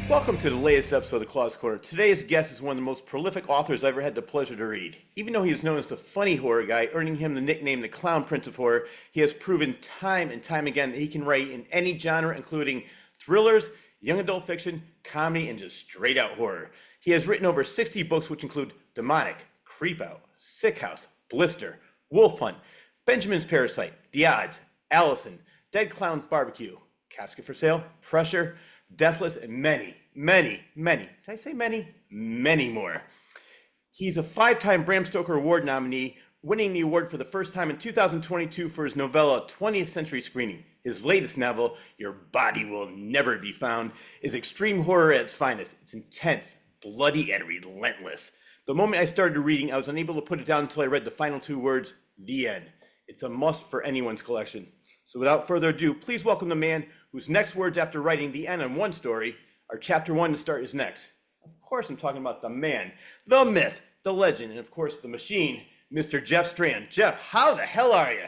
Welcome to the latest episode of the Claus Corner. Today's guest is one of the most prolific authors I've ever had the pleasure to read. Even though he is known as the funny horror guy, earning him the nickname the Clown Prince of Horror, he has proven time and time again that he can write in any genre, including thrillers, young adult fiction, comedy, and just straight out horror. He has written over 60 books, which include Demonic, Creep Out, Sick House, Blister, Wolf Hunt, Benjamin's Parasite, The Odds, Allison, Dead Clown's Barbecue, Casket for Sale, Pressure, Deathless, and many, did I say many? Many more. He's a 5-time Bram Stoker Award nominee, winning the award for the first time in 2022 for his novella 20th Century Screening. His latest novel, Your Body Will Never Be Found, is extreme horror at its finest. It's intense, bloody, and relentless. The moment I started reading, I was unable to put it down until I read the final 2 words, the end. It's a must for anyone's collection. So without further ado, please welcome the man whose next words after writing the end on one story are chapter 1 to start his next. Of course, I'm talking about the man, the myth, the legend, and of course, the machine, Mr. Jeff Strand. Jeff, how the hell are you?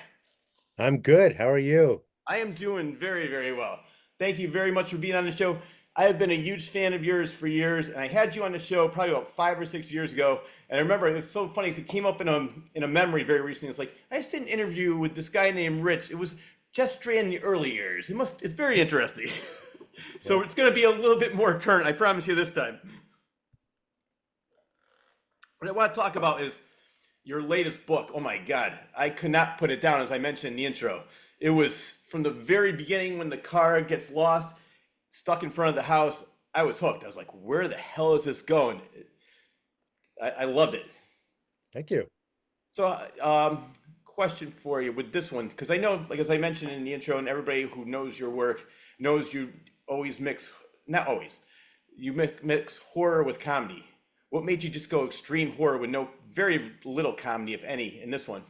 I'm good. How are you? I am doing very, very well. Thank you very much for being on the show. I have been a huge fan of yours for years, and I had you on the show probably about 5 or 6 years ago. And I remember it was so funny because it came up in a memory very recently. It's like I just did an interview with this guy named Rich. It was Jeff Strand in the early years. It's very interesting. So Yeah. it's going to be a little bit more current, I promise you this time. What I want to talk about is your latest book. Oh my God, I could not put it down as I mentioned in the intro. It was from the very beginning when the car gets lost, stuck in front of the house. I was hooked. I was like, where the hell is this going? I loved it. Thank you. So, question for you with this one, because I know, like as I mentioned in the intro, and everybody who knows your work knows you always mix, not always, you mix horror with comedy. What made you just go extreme horror with no very little comedy, if any, in this one?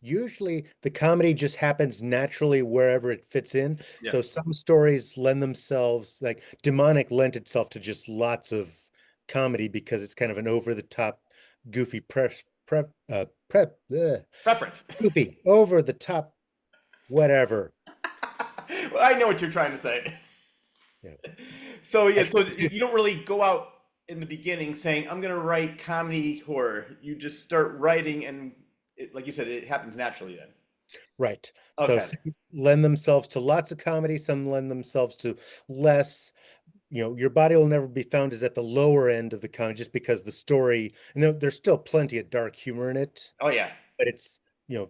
Usually the comedy just happens naturally wherever it fits in. Yeah. So some stories lend themselves, like Demonic lent itself to just lots of comedy because it's kind of an over the top, goofy Preference. goofy, over the top, whatever. Well, I know what you're trying to say. Yeah. So yeah, I so try you don't really go out in the beginning saying I'm gonna write comedy horror. You just start writing, and like you said, it happens naturally then. Right. So Okay. some lend themselves to lots of comedy, some lend themselves to less. Your body will never be found is at the lower end of the comedy just because the story, and there's still plenty of dark humor in it, Oh yeah. but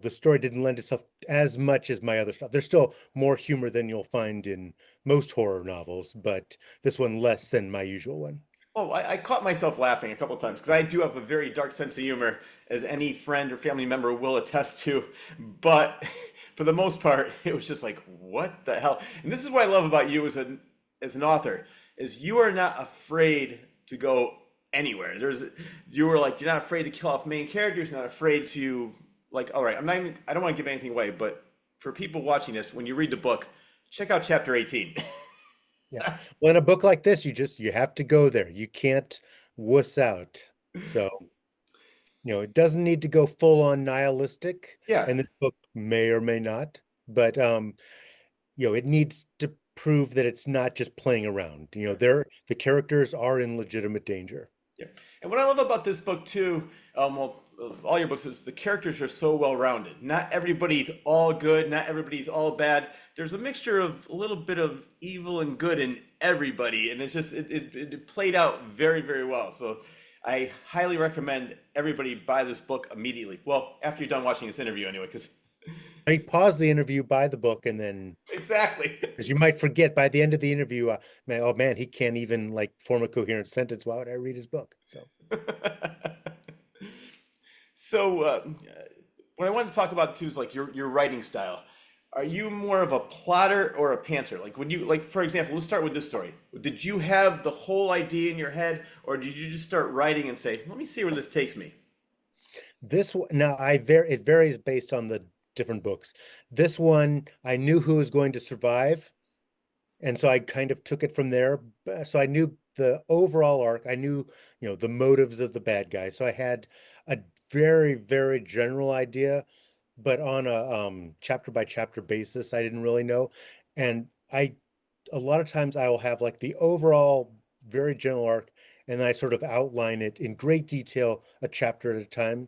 the story didn't lend itself as much as my other stuff. There's still more humor than you'll find in most horror novels, but this one less than my usual one. Oh, I caught myself laughing a couple of times because I do have a very dark sense of humor, as any friend or family member will attest to. But for the most part, it was just like, what the hell? And this is what I love about you as an author, is you are not afraid to go anywhere. You were like, you're not afraid to kill off main characters, not afraid to like, all right, I don't want to give anything away, but for people watching this, when you read the book, check out chapter 18. Yeah. Well, in a book like this, you have to go there. You can't wuss out. So, it doesn't need to go full on nihilistic, Yeah. and this book may or may not, but it needs to prove that it's not just playing around. The characters are in legitimate danger. Yeah. And what I love about this book too, well, all your books is the characters are so well rounded. Not everybody's all good, not everybody's all bad. There's a mixture of a little bit of evil and good in everybody, and it's just it played out very, very well. So I highly recommend everybody buy this book immediately. Well, after you're done watching this interview anyway, because I pause the interview, buy the book, and then exactly. because you might forget by the end of the interview, man, oh man, he can't even like form a coherent sentence. Why would I read his book? So So, what I wanted to talk about too is like your writing style. Are you more of a plotter or a pantser? Like when you like, for example, let's start with this story. Did you have the whole idea in your head, or did you just start writing and say, "Let me see where this takes me"? this one now it varies based on the different books. This one, I knew who was going to survive, and so I kind of took it from there. So I knew the overall arc. I knew, the motives of the bad guy. So I had a very, very general idea, but on a chapter by chapter basis, I didn't really know. And a lot of times I will have like the overall very general arc, and then I sort of outline it in great detail, a chapter at a time.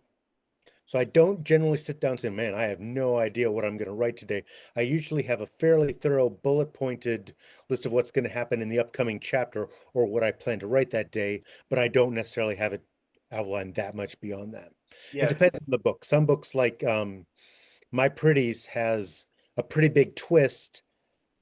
So I don't generally sit down and say, man, I have no idea what I'm going to write today. I usually have a fairly thorough bullet pointed list of what's going to happen in the upcoming chapter or what I plan to write that day, but I don't necessarily have it outlined that much beyond that. It Yeah. depends on the book. Some books like My Pretties has a pretty big twist,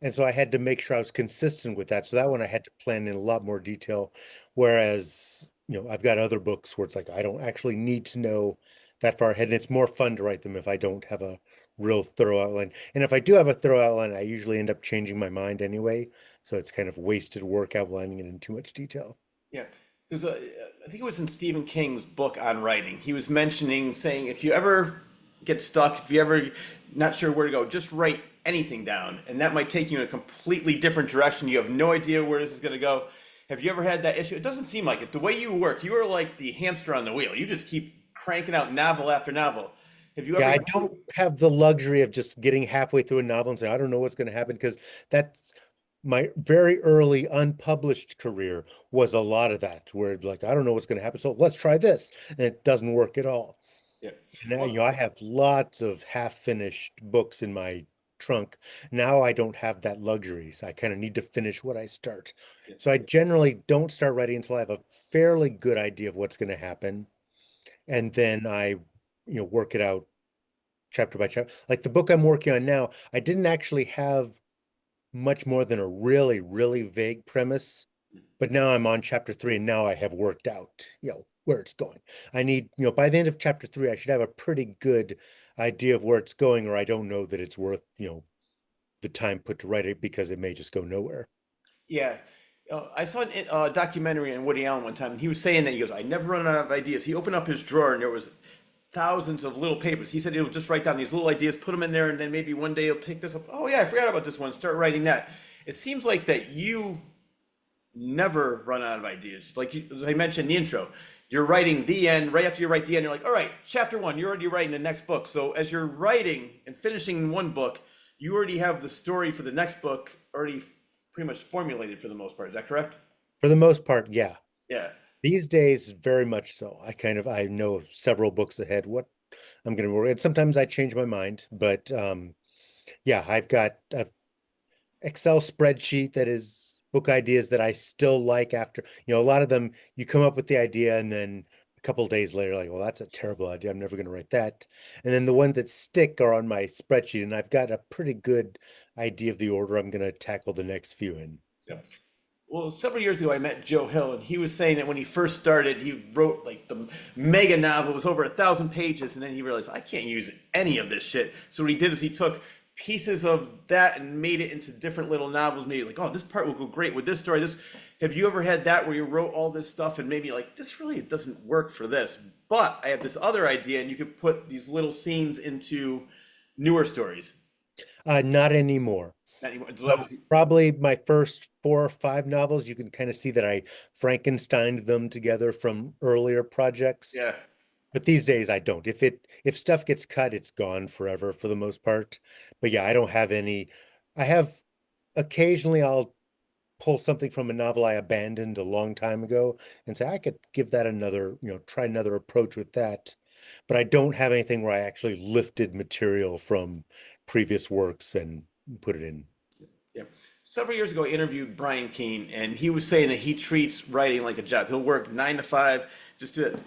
and so I had to make sure I was consistent with that. So that one I had to plan in a lot more detail. Whereas, I've got other books where it's like I don't actually need to know that far ahead. And it's more fun to write them if I don't have a real thorough outline. And if I do have a thorough outline, I usually end up changing my mind anyway. So it's kind of wasted work outlining it in too much detail. Yeah, because I think it was in Stephen King's book on writing. He was mentioning saying if you ever get stuck, if you ever not sure where to go, just write anything down, and that might take you in a completely different direction. You have no idea where this is going to go. Have you ever had that issue? It doesn't seem like it. The way you work, you are like the hamster on the wheel. You just keep cranking out novel after novel. Have you Yeah, ever? I don't have the luxury of just getting halfway through a novel and saying, I don't know what's going to happen because that's my very early unpublished career was a lot of that, where like, I don't know what's going to happen. So let's try this. And it doesn't work at all. Yeah. And now, Well, I have lots of half-finished books in my trunk. Now I don't have that luxury. So I kind of need to finish what I start. yeah. So I generally don't start writing until I have a fairly good idea of what's going to happen. And then I, work it out chapter by chapter. Like the book I'm working on now, I didn't actually have much more than a really, really vague premise. But now I'm on chapter 3 and now I have worked out, where it's going. I need, by the end of chapter 3, I should have a pretty good idea of where it's going, or I don't know that it's worth, the time put to write it because it may just go nowhere. Yeah. I saw a documentary on Woody Allen one time, and he was saying that he goes, I never run out of ideas. He opened up his drawer, and there was thousands of little papers. He said he'll just write down these little ideas, put them in there, and then maybe one day he'll pick this up. Oh yeah, I forgot about this one. Start writing that. It seems like that you never run out of ideas. Like as I mentioned in the intro, you're writing the end. Right after you write the end, you're like, all right, chapter one. You're already writing the next book. So as you're writing and finishing one book, you already have the story for the next book already pretty much formulated for the most part. Is that correct? For the most part, yeah. Yeah. These days, very much so. I know several books ahead what I'm going to work. And sometimes I change my mind, but yeah, I've got a Excel spreadsheet that is book ideas that I still like after, a lot of them you come up with the idea and then a couple of days later, like, well, that's a terrible idea. I'm never going to write that. And then the ones that stick are on my spreadsheet, and I've got a pretty good idea of the order I'm going to tackle the next few in. Yeah. So Well, several years ago, I met Joe Hill, and he was saying that when he first started, he wrote like the mega novel, it was over 1,000 pages, and then he realized I can't use any of this shit. So what he did is he took pieces of that and made it into different little novels. Maybe like, oh, this part will go great with this story. This, have you ever had that where you wrote all this stuff and maybe like this really doesn't work for this, but I have this other idea, and you could put these little scenes into newer stories. not anymore. Not anymore. So that So was, probably my first 4 or 5 novels, you can kind of see that I Frankensteined them together from earlier projects. yeah. But these days I don't. If stuff gets cut, it's gone forever for the most part. But yeah, I don't have any. I have occasionally I'll pull something from a novel I abandoned a long time ago and say I could give that another, try another approach with that. But I don't have anything where I actually lifted material from previous works and put it in. Yeah. Several years ago, I interviewed Brian Keene, and he was saying that he treats writing like a job. He'll work 9 to 5, just do it.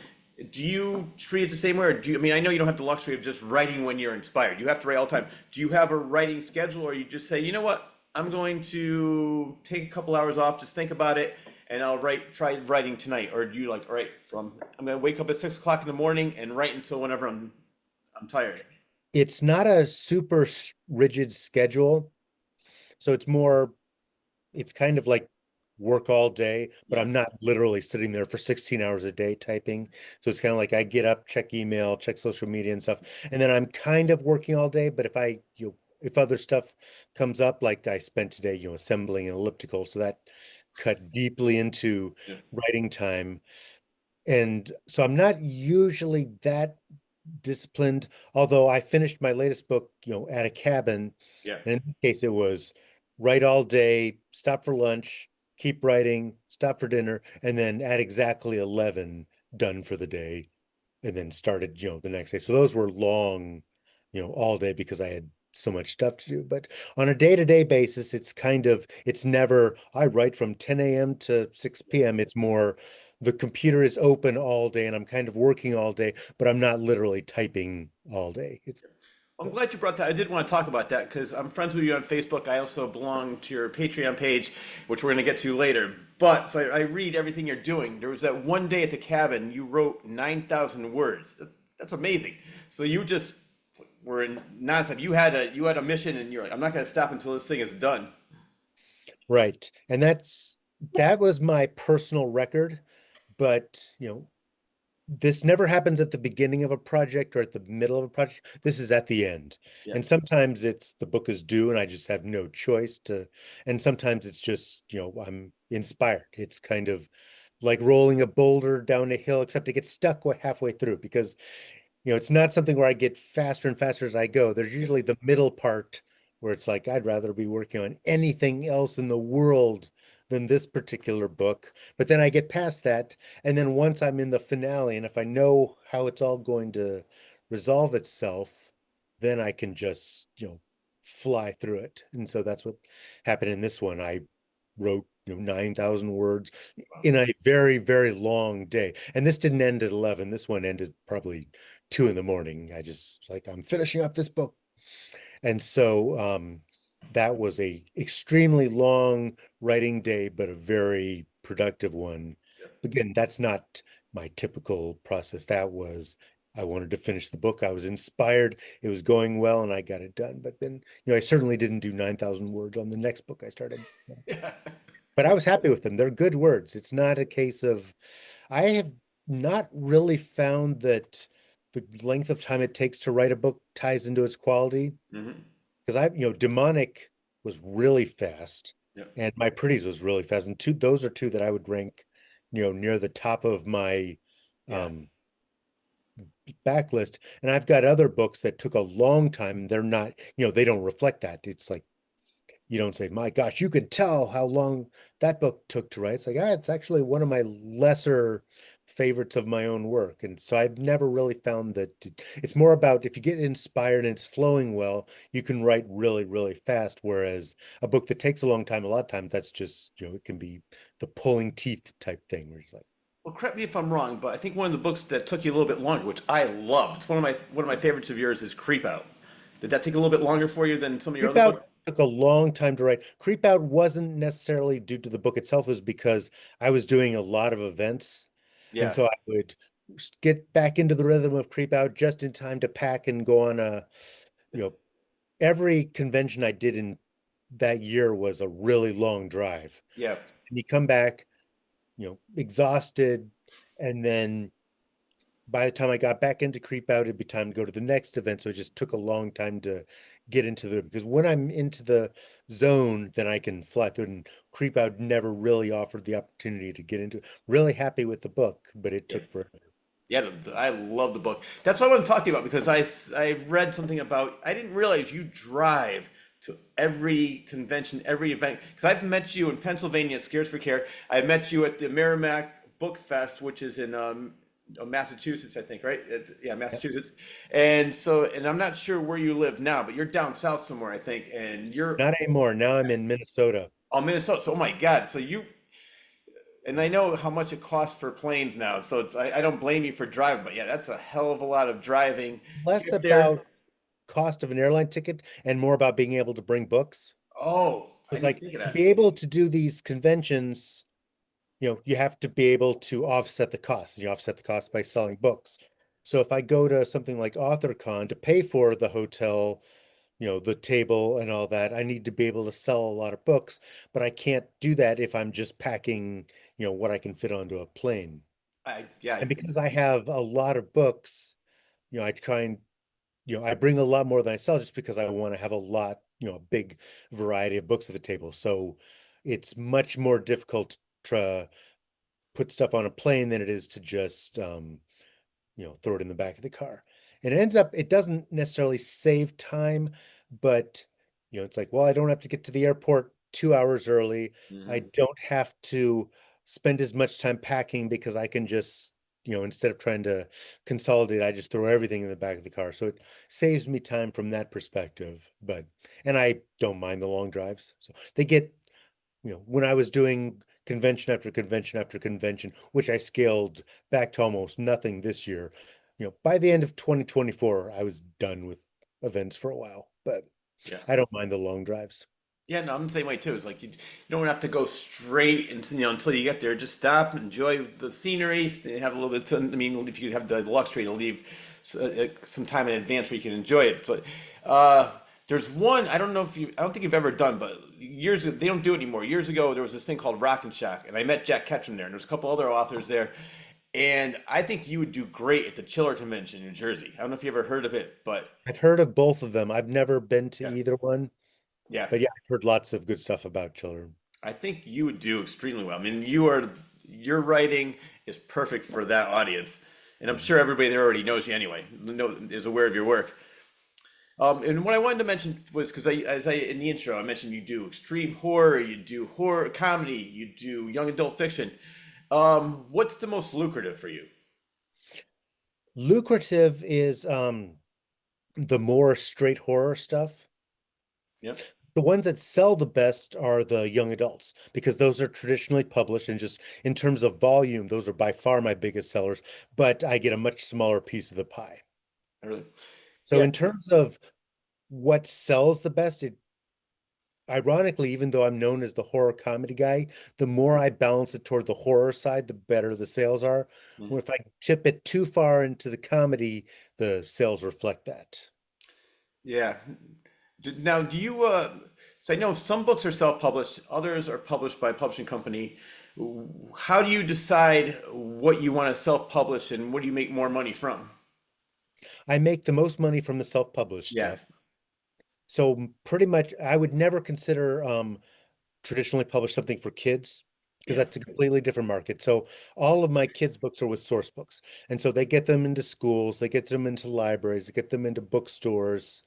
Do you treat it the same way, or do you, I mean, I know you don't have the luxury of just writing when you're inspired. You have to write all the time. Do you have a writing schedule, or you just say, you know what, I'm going to take a couple hours off, just think about it, and I'll try writing tonight? Or do you like, all right, I'm going to wake up at 6 o'clock in the morning and write until whenever I'm tired? It's not a super rigid schedule. So it's kind of like work all day, but Yeah. I'm not literally sitting there for 16 hours a day typing. So it's kind of like I get up, check email, check social media and stuff, and then I'm kind of working all day. But if other stuff comes up, like I spent today, assembling an elliptical, so that cut deeply into Yeah. writing time. And so I'm not usually that disciplined, although I finished my latest book, at a cabin. Yeah. And in this case, it was write all day, stop for lunch, keep writing, stop for dinner, and then at exactly 11, done for the day, and then started, the next day. So those were long, all day because I had so much stuff to do. But on a day-to-day basis, it's never, I write from 10 a.m. to 6 p.m. It's more the computer is open all day and I'm kind of working all day, but I'm not literally typing all day. It's I'm glad you brought that. I did want to talk about that because I'm friends with you on Facebook. I also belong to your Patreon page, which we're going to get to later. But so I read everything you're doing. There was that one day at the cabin you wrote 9,000 words. That's amazing. So you just were in nonstop. You had a mission, and you're like, I'm not going to stop until this thing is done. right. And that was my personal record, but this never happens at the beginning of a project or at the middle of a project. This is at the end. Yeah. And sometimes it's the book is due and I just have no choice to, and sometimes it's just, I'm inspired. It's kind of like rolling a boulder down a hill, except it gets stuck halfway through because it's not something where I get faster and faster as I go. There's usually the middle part where it's like, I'd rather be working on anything else in the world than this particular book. But then I get past that. And then once I'm in the finale, and if I know how it's all going to resolve itself, then I can just, fly through it. And so that's what happened in this one. I wrote, 9,000 words in a very, very long day. And this didn't end at 11. This one ended probably 2 in the morning. I just like, I'm finishing up this book. And so that was a extremely long writing day, but a very productive one. Again, that's not my typical process. That was, I wanted to finish the book. I was inspired. It was going well and I got it done. But then, I certainly didn't do 9,000 words on the next book I started. Yeah. But I was happy with them. They're good words. It's not a case of, I have not really found that the length of time it takes to write a book ties into its quality. Hmm. Because Demonic was really fast Yeah. and My Pretties was really fast. And those are two that I would rank, near the top of my Yeah. um backlist. And I've got other books that took a long time. And they're not, they don't reflect that. It's like you don't say, my gosh, you could tell how long that book took to write. It's like, it's actually one of my lesser favorites of my own work. And so I've never really found that it's more about if you get inspired and it's flowing well, you can write really, really fast. Whereas a book that takes a long time, a lot of times that's just, it can be the pulling teeth type thing where it's like, Well, correct me if I'm wrong, but I think one of the books that took you a little bit longer, which I love, it's one of my favorites of yours, is Creep Out. Did that take a little bit longer for you than some of your Creep other books? Out took a long time to write. Creep Out wasn't necessarily due to the book itself, it was because I was doing a lot of events. And Yeah, so I would get back into the rhythm of Creep Out just in time to pack and go on you know, every convention I did in that year was a really long drive. yeah, And you come back, exhausted, and then by the time I got back into Creep Out, it'd be time to go to the next event. So it just took a long time to get into because when I'm into the zone, then I can fly through it. And Creep Out never really offered the opportunity to get into it. Really happy with the book, but it yeah. took forever. Yeah, I love the book. That's what I want to talk to you about because I read something about, I didn't realize you drive to every convention, every event. Because I've met you in Pennsylvania at Scares for Care. I met you at the Merrimack Book Fest, which is in Massachusetts, I think, right? Yeah, Massachusetts. And I'm not sure where you live now, but you're down south somewhere, I think. And you're Not anymore. Now I'm in Minnesota. on Minnesota. So, oh my God. And I know how much it costs for planes now, so I don't blame you for driving, but yeah, that's a hell of a lot of driving. Less Get there. about cost of an airline ticket and more about being able to bring books. Oh, I It's didn't like think of to that. be able to do these conventions, you have to be able to offset the cost. You offset the cost by selling books. So if I go to something like AuthorCon to pay for the hotel, the table and all that, I need to be able to sell a lot of books, but I can't do that if I'm just packing, what I can fit onto a plane. Yeah, And because I have a lot of books, I try and I bring a lot more than I sell just because I want to have a lot, a big variety of books at the table. So it's much more difficult to put stuff on a plane than it is to just, throw it in the back of the car. And it doesn't necessarily save time, but, It's like, well, I don't have to get to the airport 2 hours early. I Hmm. don't have to spend as much time packing because I can just, instead of trying to consolidate, I just throw everything in the back of the car. So it saves me time from that perspective. And I don't mind the long drives. So they get, when I was doing convention after convention after convention, which I scaled back to almost nothing this year, by the end of 2024, I was done with events for a while. But Yeah. I don't mind the long drives. Yeah, no, I'm the same way too. It's like you don't have to go straight and until you get there. Just stop, enjoy the scenery, have a little bit. I mean, if you have the luxury to leave some time in advance where you can enjoy it. But uh, there's one I don't know if you I don't think you've ever done, but years they don't do it anymore. Years ago, there was this thing called Rock and Shack, and I met Jack Ketchum there, and there's a couple other authors there. And I think you would do great at the Chiller Convention in New Jersey. I don't know if you ever heard of it, but I've heard of both of them. I've never been to yeah, either one, yeah. but yeah, I've heard lots of good stuff about children. I think you would do extremely well. I mean, your writing is perfect for that audience, and I'm sure everybody there already knows you anyway, is aware of your work. And what I wanted to mention was because as I in the intro, I mentioned you do extreme horror, you do horror comedy, you do young adult fiction. What's the most lucrative for you? Lucrative is the more straight horror stuff. Yep. The ones that sell the best are the young adults because those are traditionally published and just in terms of volume, those are by far my biggest sellers, but I get a much smaller piece of the pie. I really. So Yeah. in terms of what sells the best, it ironically, even though I'm known as the horror comedy guy, the more I balance it toward the horror side, the better the sales are. Mhm. Well, if I tip it too far into the comedy, the sales reflect that. Yeah. Now, do you? So I know some books are self-published, others are published by a publishing company. How do you decide what you want to self-publish and what do you make more money from? I make the most money from the self-published Yeah. stuff. So pretty much I would never consider traditionally publish something for kids because Yeah. that's a completely different market. So all of my kids' books are with source books. And so they get them into schools, they get them into libraries, they get them into bookstores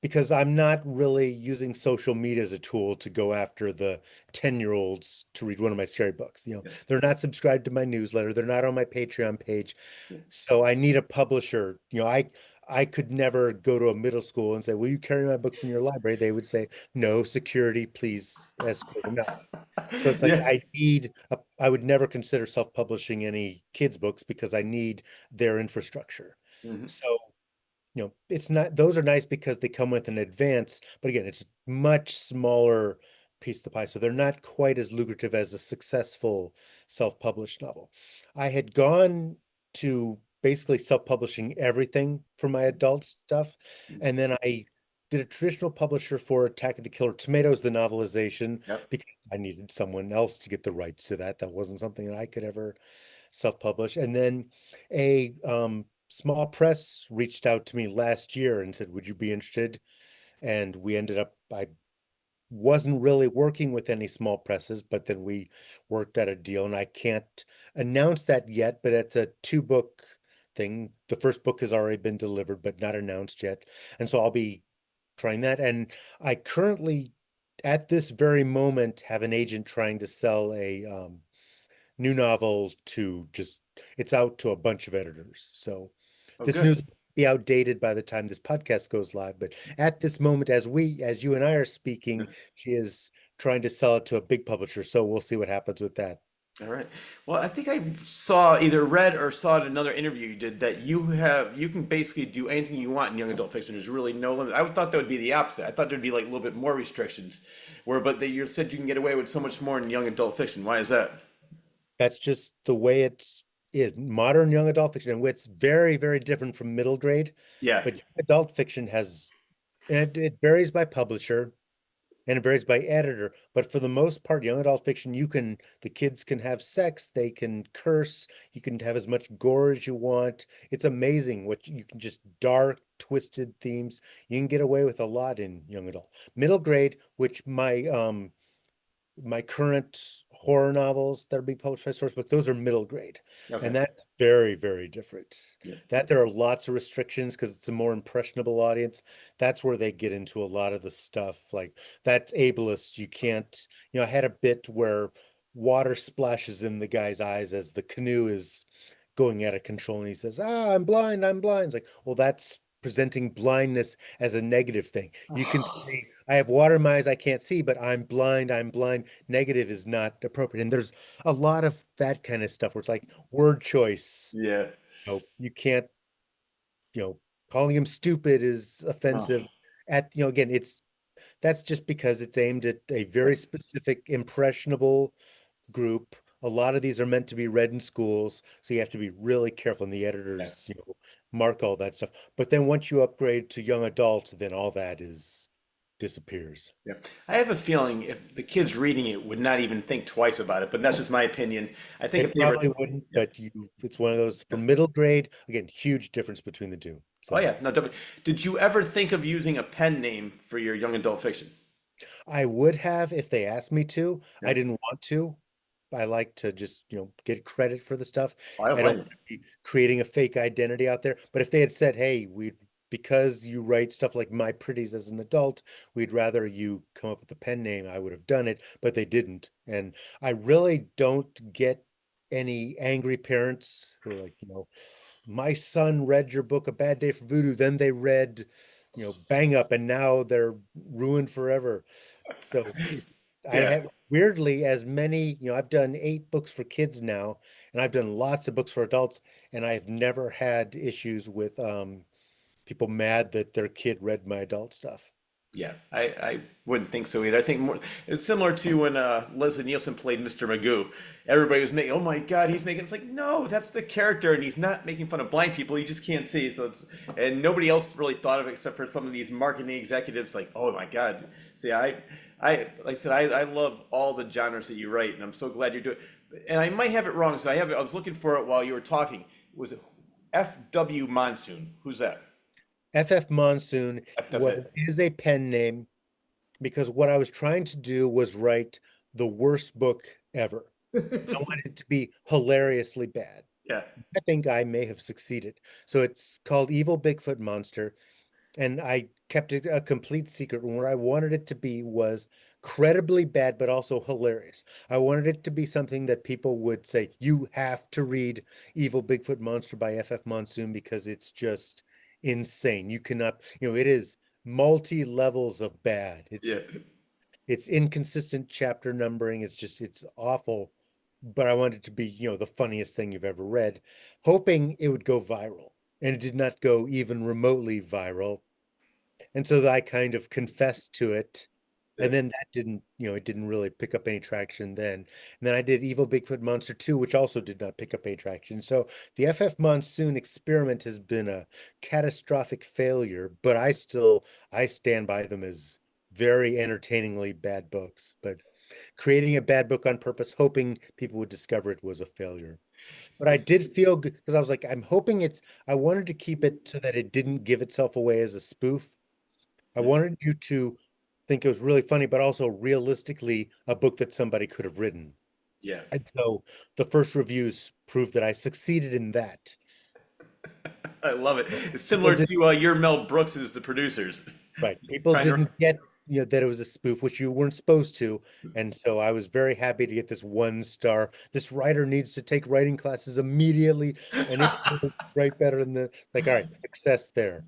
because I'm not really using social media as a tool to go after the 10-year-olds to read one of my scary books. Yeah. They're not subscribed to my newsletter, they're not on my Patreon page. Yeah. So I need a publisher. I could never go to a middle school and say, "Will you carry my books in your library?" They would say, "No, security, please escort them out." So it's like Yeah. I would never consider self-publishing any kids' books because I need their infrastructure. Mhm. So it's not, those are nice because they come with an advance, but again, it's much smaller piece of the pie. So they're not quite as lucrative as a successful self-published novel. I had gone to basically self-publishing everything for my adult stuff. And then I did a traditional publisher for Attack of the Killer Tomatoes, the novelization, Yep. because I needed someone else to get the rights to that. That wasn't something that I could ever self-publish. And then a small press reached out to me last year and said, "Would you be interested?" And we ended up, I wasn't really working with any small presses, but then we worked out a deal, and I can't announce that yet, but it's a two-book thing. The first book has already been delivered, but not announced yet. And so I'll be trying that. And I currently, at this very moment, have an agent trying to sell a new novel to just it's out to a bunch of editors. So Oh, this good. news will be outdated by the time this podcast goes live. But at this moment, as you and I are speaking, she is trying to sell it to a big publisher. So we'll see what happens with that. All right. Well, I think I saw either read or saw in another interview you did that you can basically do anything you want in young adult fiction. There's really no limit. I thought that would be the opposite. I thought there'd be like a little bit more restrictions, but that you said you can get away with so much more in young adult fiction. Why is that? That's just the way it's modern young adult fiction, and it's very, very different from middle grade. Yeah. But young adult fiction has, and it varies by publisher. And it varies by editor, but for the most part, young adult fiction, the kids can have sex, they can curse, you can have as much gore as you want. It's amazing what you can just dark, twisted themes. You can get away with a lot in young adult. Middle grade, which my my current horror novels that are being published by source books, those are middle grade. Okay. And that's very, very different. Yeah. That there are lots of restrictions because it's a more impressionable audience. That's where they get into a lot of the stuff. Like that's ableist. You can't, I had a bit where water splashes in the guy's eyes as the canoe is going out of control and he says, "Ah, I'm blind, I'm blind." It's like, well, that's presenting blindness as a negative thing. You can say, I have water in my eyes, I can't see, but I'm blind, I'm blind. Negative is not appropriate. And there's a lot of that kind of stuff where it's like word choice. Yeah. You can't, you know, calling him stupid is Oh, offensive. Again, that's just because it's aimed at a right. very specific, impressionable group. A lot of these are meant to be read in schools, so you have to be really careful, and the Yeah. editors, mark all that stuff. But then once you upgrade to young adult, then all that is disappears. Yeah. I have a feeling if the kids reading it would not even think twice about it, but that's just my opinion. I think They if they read, probably wouldn't, yeah. but it's one of those for middle grade, again, huge difference between the two. Oh So yeah, no, definitely. Did you ever think of using a pen name for your young adult fiction? I would have if they asked me to. I Yeah. didn't want to. I like to just, get credit for the stuff. Oh, I don't I don't blame want to be creating a fake identity out there. But if they had said, "Hey, because you write stuff like My Pretties as an adult, we'd rather you come up with a pen name," I would have done it, but they didn't. And I really don't get any angry parents who are like, my son read your book, A Bad Day for Voodoo, then they read, Bang Up, and now they're ruined forever. So I you. Yeah. have weirdly as many, I've done 8 books for kids now, and I've done lots of books for adults, and I've never had issues with people mad that their kid read my adult stuff. Yeah, I wouldn't think so either. I think more it's similar to when Leslie Nielsen played Mr. Magoo. Everybody was making, oh my God, he's making. It's like, no, that's the character, and he's not making fun of blind people. You just can't see. So it's and nobody else really thought of it except for some of these marketing executives. Like, oh my God, see, like I said, I love all the genres that you write, and I'm so glad you're doing. And I might have it wrong, so I was looking for it while you were talking. Was it F.W. Monsoon? Who's that? FF Monsoon That's it. is a pen name because what I was trying to do was write the worst book ever. I wanted it to be hilariously bad. Yeah, I think I may have succeeded. So it's called Evil Bigfoot Monster, and I kept it a complete secret. And what I wanted it to be was credibly bad, but also hilarious. I wanted it to be something that people would say, "You have to read Evil Bigfoot Monster by FF Monsoon because it's just insane. You cannot, it is multi levels of bad. yeah. It's inconsistent chapter numbering. It's awful, but I wanted it to be, the funniest thing you've ever read, hoping it would go viral. And it did not go even remotely viral. And so I kind of confessed to it. Yeah. And then that didn't, it didn't really pick up any traction then. And then I did Evil Bigfoot Monster 2, which also did not pick up any traction. So the FF Monsoon experiment has been a catastrophic failure, but I stand by them as very entertainingly bad books. But creating a bad book on purpose, hoping people would discover it was a failure. But I did feel good because I was like, I wanted to keep it so that it didn't give itself away as a spoof. I Yeah. wanted you to think it was really funny, but also realistically a book that somebody could have written. Yeah. And so the first reviews proved that I succeeded in that. I love it. So It's people similar did to your Mel Brooks as the producers. right. People Trying to. didn't get, that it was a spoof, which you weren't supposed to. And so I was very happy to get this 1 star. This writer needs to take writing classes immediately, and it will write better than like, all right, success there.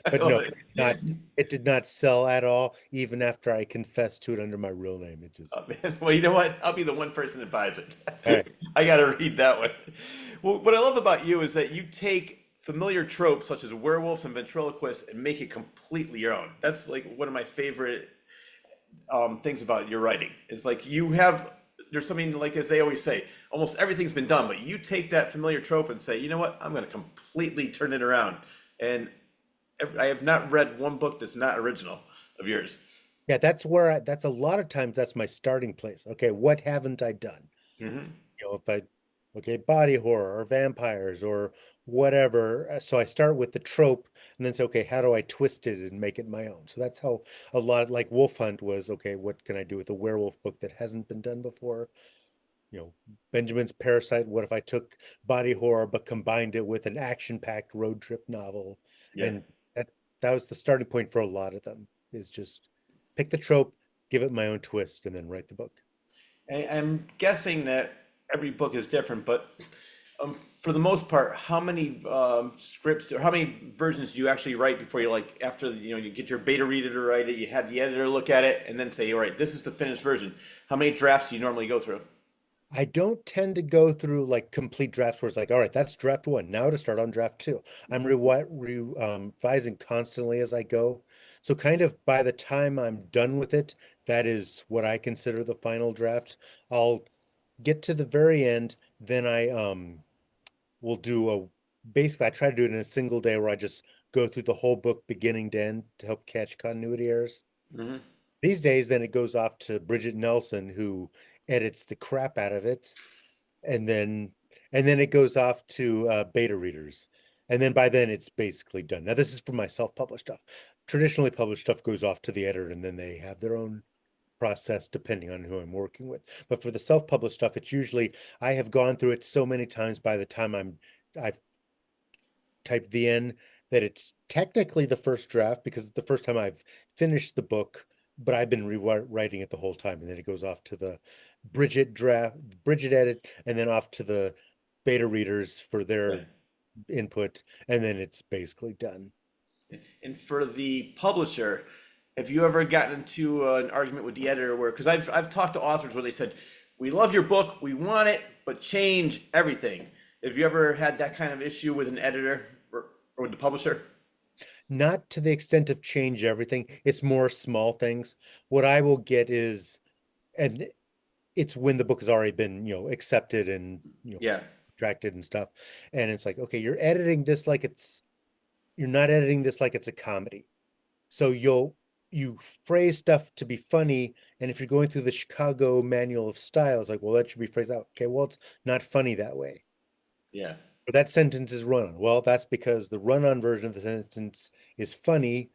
I But love no, it. it did not sell at all, even after I confessed to it under my real name. It just Oh, man. Well, you know what? I'll be the one person that buys it. all right. I got to read that one. Well, what I love about you is that you take familiar tropes such as werewolves and ventriloquists and make it completely your own. That's like one of my favorite things about your writing. It's like there's something like as they always say, almost everything's been done, but you take that familiar trope and say, you know what? I'm going to completely turn it around. And I have not read one book that's not original of yours. Yeah, that's a lot of times that's my starting place. Okay, what haven't I done? Hmm. If I okay, body horror or vampires or whatever. So I start with the trope and then say, okay, how do I twist it and make it my own? So that's how a lot like Wolf Hunt was, okay, what can I do with a werewolf book that hasn't been done before? You know, Benjamin's Parasite, what if I took body horror but combined it with an action-packed road trip novel? Yeah. And that was the starting point for a lot of them, is just pick the trope, give it my own twist, and then write the book. I'm guessing that every book is different, but for the most part, how many scripts or how many versions do you actually write before you like after you get your beta reader to write it, you have the editor look at it, and then say, all right, this is the finished version. How many drafts do you normally go through? I don't tend to go through like complete drafts where it's like, all right, that's draft one. Now to start on draft two. I'm revising constantly as I go. So kind of by the time I'm done with it, that is what I consider the final draft. I'll get to the very end, then I will do a basically I try to do it in a single day where I just go through the whole book beginning to end to help catch continuity errors. Hmm. These days, then it goes off to Bridget Nelson, who edits the crap out of it, and then it goes off to beta readers, and then by then it's basically done. Now this is for my self-published stuff. Traditionally published stuff goes off to the editor, and then they have their own process depending on who I'm working with. But for the self-published stuff, it's usually I have gone through it so many times by the time I've typed the in that it's technically the first draft because it's the first time I've finished the book, but I've been rewriting it the whole time, and then it goes off to the Bridget edit, and then off to the beta readers for their Right. input, and then it's basically done. And for the publisher, have you ever gotten into an argument with the editor where, because I've talked to authors where they said, we love your book, we want it, but change everything. Have you ever had that kind of issue with an editor or with the publisher? Not to the extent of change everything. It's more small things. What I will get is, and it's when the book has already been, accepted and, Yeah, contracted and stuff. And it's like, okay, you're not editing this like it's a comedy. So you phrase stuff to be funny. And if you're going through the Chicago Manual of Style, it's like, well, that should be phrased out. Okay, well, it's not funny that way. yeah, Or that sentence is run on. Well, that's because the run on version of the sentence is funny,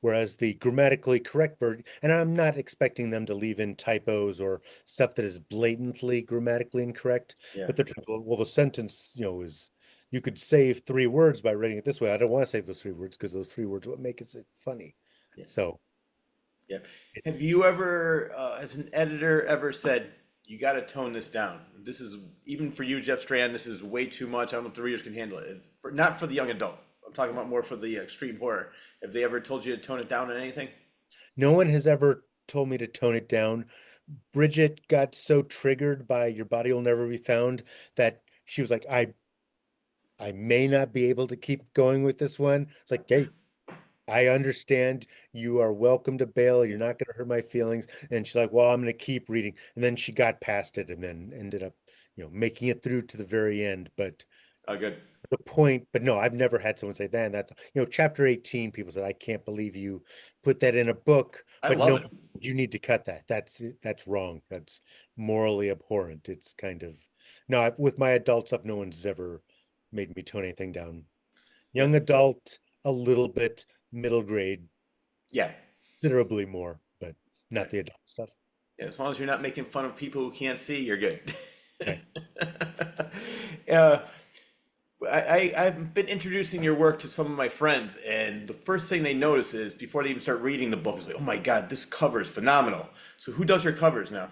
whereas the grammatically correct version, and I'm not expecting them to leave in typos or stuff that is blatantly grammatically incorrect, yeah, but they're well, the sentence, is you could save 3 words by writing it this way. I don't want to save those 3 words because those 3 words what makes it funny. yeah, So yeah. Have it's you ever, as an editor, ever said, you got to tone this down? This is, even for you, Jeff Strand, this is way too much. I don't know if the readers can handle it. It's not for the young adult. I'm talking about more for the extreme horror. Have they ever told you to tone it down on anything? no one has ever told me to tone it down. Bridget got so triggered by Your Body Will Never Be Found that she was like, I may not be able to keep going with this one. It's like, hey, I understand you are welcome to bail. You're not going to hurt my feelings. And she's like, well, I'm going to keep reading. And then she got past it and then ended up, making it through to the very end. But Oh, good. the point, but no, I've never had someone say that. That's, chapter 18, people said, I can't believe you put that in a book, I but love no, it. you need to cut that. That's wrong. That's morally abhorrent. It's kind of, no, with my adult stuff, no one's ever made me tone anything down. Yeah, Young adult, a little bit, middle grade, yeah, considerably more, but not right. the adult stuff. Yeah, as long as you're not making fun of people who can't see, you're good. Right. uh, I've been introducing your work to some of my friends, and the first thing they notice is before they even start reading the book is like, "Oh my God, this cover is phenomenal." So who does your covers now?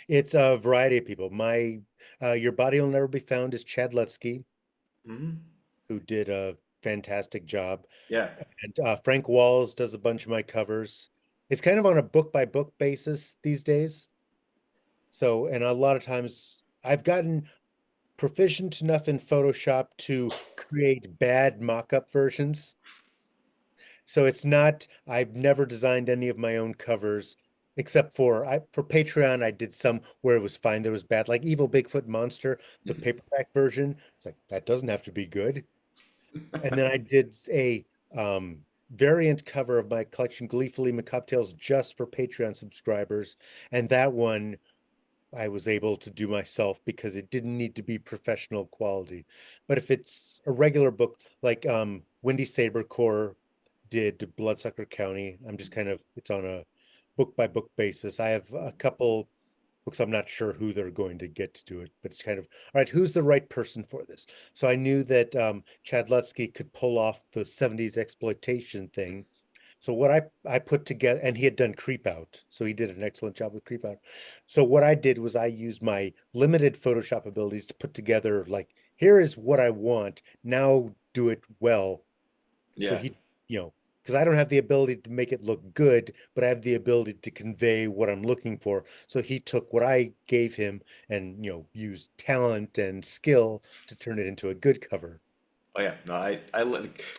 It's a variety of people. Your Body Will Never Be Found is Chad Lutsky, Hmm. who did a fantastic job. Yeah, And Frank Walls does a bunch of my covers. It's kind of on a book by book basis these days. So, and a lot of times I've gotten proficient enough in Photoshop to create bad mock-up versions. So it's not, I've never designed any of my own covers except for Patreon, I did some where it was fine. There was bad, like Evil Bigfoot Monster, the paperback version. It's like that doesn't have to be good. And then I did a variant cover of my collection, Gleefully McCocktails, just for Patreon subscribers. And that one I was able to do myself because it didn't need to be professional quality. But if it's a regular book like Wendy Sabercore did Bloodsucker County, I'm just kind of it's on a book by book basis. I have a couple books I'm not sure who they're going to get to do it, but it's kind of all right, who's the right person for this? So I knew that Chad Lutsky could pull off the 70s exploitation thing. So what I put together, and he had done Creep Out, so he did an excellent job with Creep Out. So what I did was I used my limited Photoshop abilities to put together like, here is what I want. Now do it well. So Yeah. he, because I don't have the ability to make it look good, but I have the ability to convey what I'm looking for. So he took what I gave him and, used talent and skill to turn it into a good cover. Oh yeah, no,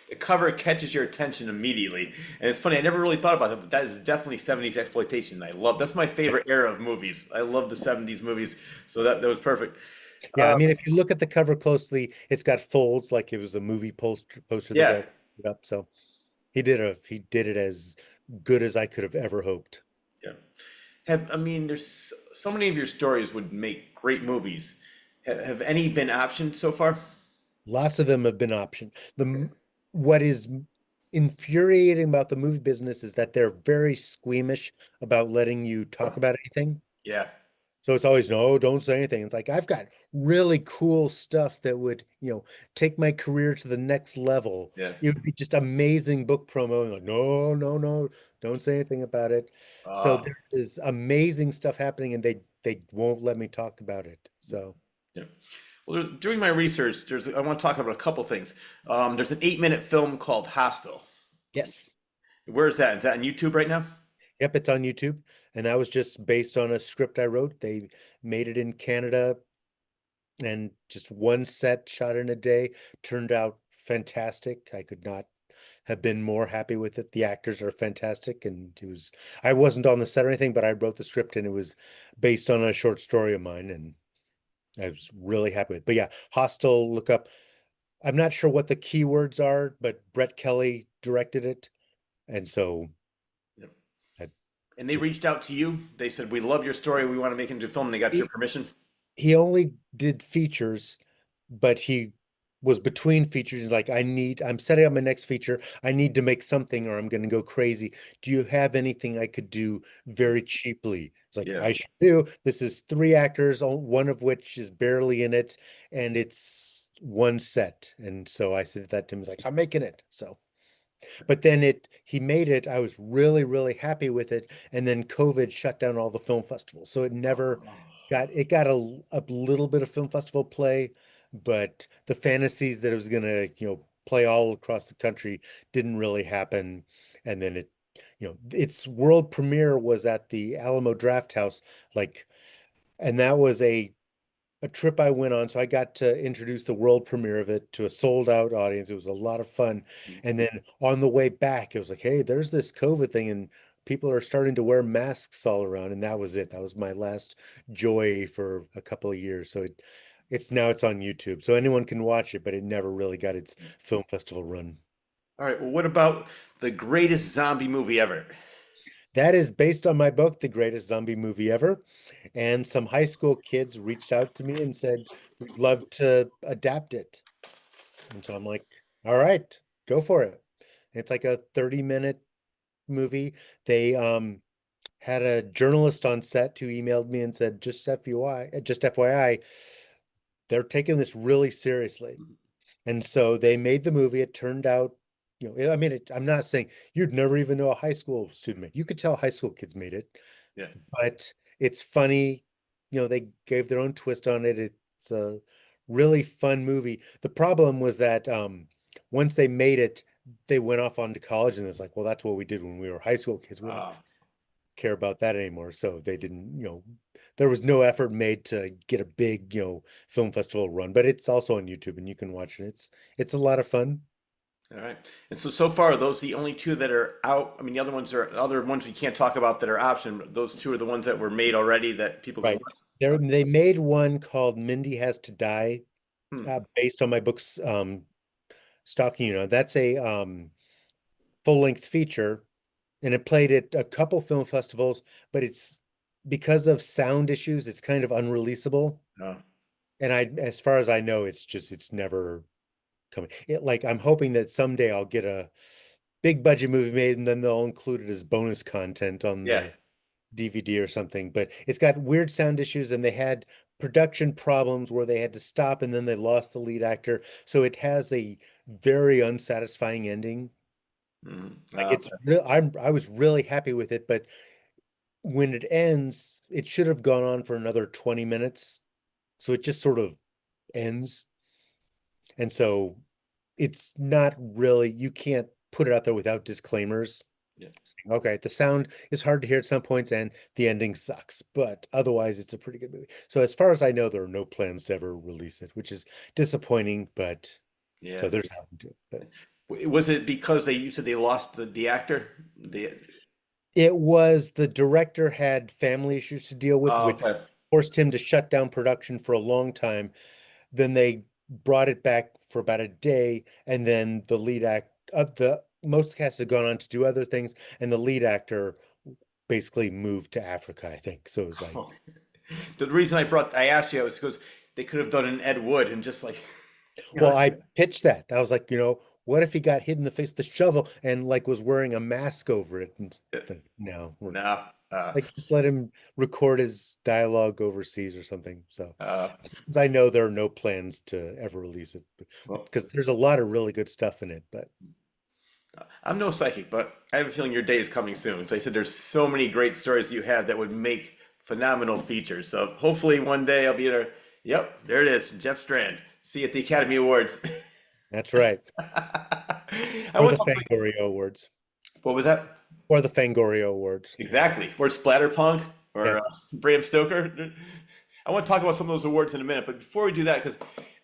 the cover catches your attention immediately, and it's funny. I never really thought about that, but that is definitely '70s exploitation. That's my favorite era of movies. I love the '70s movies, so that was perfect. Yeah, I Uh, mean, if you look at the cover closely, it's got folds like it was a movie poster that yeah, got put up. So he did it as good as I could have ever hoped. yeah. I mean, there's so many of your stories would make great movies. Have any been optioned so far? Lots of them have been optioned. What is infuriating about the movie business is that they're very squeamish about letting you talk about anything. Yeah, So it's always no, don't say anything. It's like I've got really cool stuff that would, take my career to the next level. yeah. It would be just amazing book promo. And like, no, no, no, don't say anything about it. So Uh, there is amazing stuff happening, and they won't let me talk about it. So yeah. Well, during my research, I want to talk about a couple things. There's an 8-minute film called Hostel. yes. Where is that? Is that on YouTube right now? Yep, it's on YouTube. And that was just based on a script I wrote. They made it in Canada and just one set shot in a day turned out fantastic. I could not have been more happy with it. The actors are fantastic, and I wasn't on the set or anything, but I wrote the script and it was based on a short story of mine, and I was really happy with it. But yeah, Hostel, look up. I'm not sure what the keywords are, but Brett Kelly directed it. And so Yep. uh, And they it, reached out to you. They said, "We love your story. We want to make it into a film." And they got your he, permission. he only did features, but he was between features. He's like, I'm setting up my next feature. I need to make something or I'm going to go crazy. Do you have anything I could do very cheaply? It's like, Yeah. I should do. This is three actors, one of which is barely in it, and it's one set. And so I said that to him, he's like, I'm making it. So but then he made it. I was really, really happy with it. And then COVID shut down all the film festivals. So it never got a little bit of film festival play, but the fantasies that it was gonna, play all across the country didn't really happen. And then its world premiere was at the Alamo Draft House, like, and that was a trip I went on. So I got to introduce the world premiere of it to a sold out audience. It was a lot of fun. And then on the way back, it was like, hey, there's this COVID thing, and people are starting to wear masks all around. And that was it. That was my last joy for a couple of years. So it's on YouTube. So anyone can watch it, but it never really got its film festival run. All right. Well, what about the greatest zombie movie ever? That is based on my book, The Greatest Zombie Movie Ever. And some high school kids reached out to me and said, we'd love to adapt it. And so I'm like, all right, go for it. It's like a 30-minute movie. They had a journalist on set who emailed me and said, just FYI, they're taking this really seriously. And so they made the movie. It turned out, I mean, I'm not saying you'd never even know a high school student made. You could tell high school kids made it, Yeah. but it's funny. They gave their own twist on it. It's a really fun movie. The problem was that once they made it, they went off on to college, and it's like, well, that's what we did when we were high school kids. We don't Uh, care about that anymore. So they didn't, there was no effort made to get a big, film festival run. But it's also on YouTube, and you can watch it. It's a lot of fun. all right. And so far, are those the only two that are out? I mean, the other ones are other ones we can't talk about that are option. But those two are the ones that were made already that people can Right. watch. They made one called Mindy Has to Die, Hmm. based on my book's Stalking You. That's a full-length feature, and it played at a couple film festivals, but it's because of sound issues, it's kind of unreleasable. Oh, And as far as I know, it's never coming. Like I'm hoping that someday I'll get a big budget movie made and then they'll include it as bonus content on yeah. the DVD or something. But it's got weird sound issues and they had production problems where they had to stop and then they lost the lead actor. So it has a very unsatisfying ending. Mhm. Like it's real I was really happy with it, but when it ends, it should have gone on for another 20 minutes. So it just sort of ends. And so it's not really, you can't put it out there without disclaimers. Yeah. Saying, okay, the sound is hard to hear at some points and the ending sucks, but otherwise it's a pretty good movie. So as far as I know, there are no plans to ever release it, which is disappointing, but so Yeah. there's nothing to it. But Was it because you said they lost the actor? it was the director had family issues to deal with, Oh, which okay. forced him to shut down production for a long time. Then they brought it back for about a day, and then the lead act of the most cast had gone on to do other things, and the lead actor basically moved to Africa, I think. So it was like, The reason I asked you was because they could have done an Ed Wood and just like, you know, well, I pitched that. I was like, what if he got hit in the face with the shovel and like was wearing a mask over it? And no, no, like just let him record his dialogue overseas or something. So uh, 'cause I know there are no plans to ever release it well, because there's a lot of really good stuff in it, but I'm no psychic, but I have a feeling your day is coming soon. So I said there's so many great stories you have that would make phenomenal features. So hopefully one day I'll be there. Yep, there it is, Jeff Strand. See you at the Academy Awards. that's right. I Or want the to talk to you. Fangoria Awards. What was that? Or the Fangoria Awards. Exactly. Or Splatterpunk Yeah. or Bram Stoker. I want to talk about some of those awards in a minute, but before we do that, because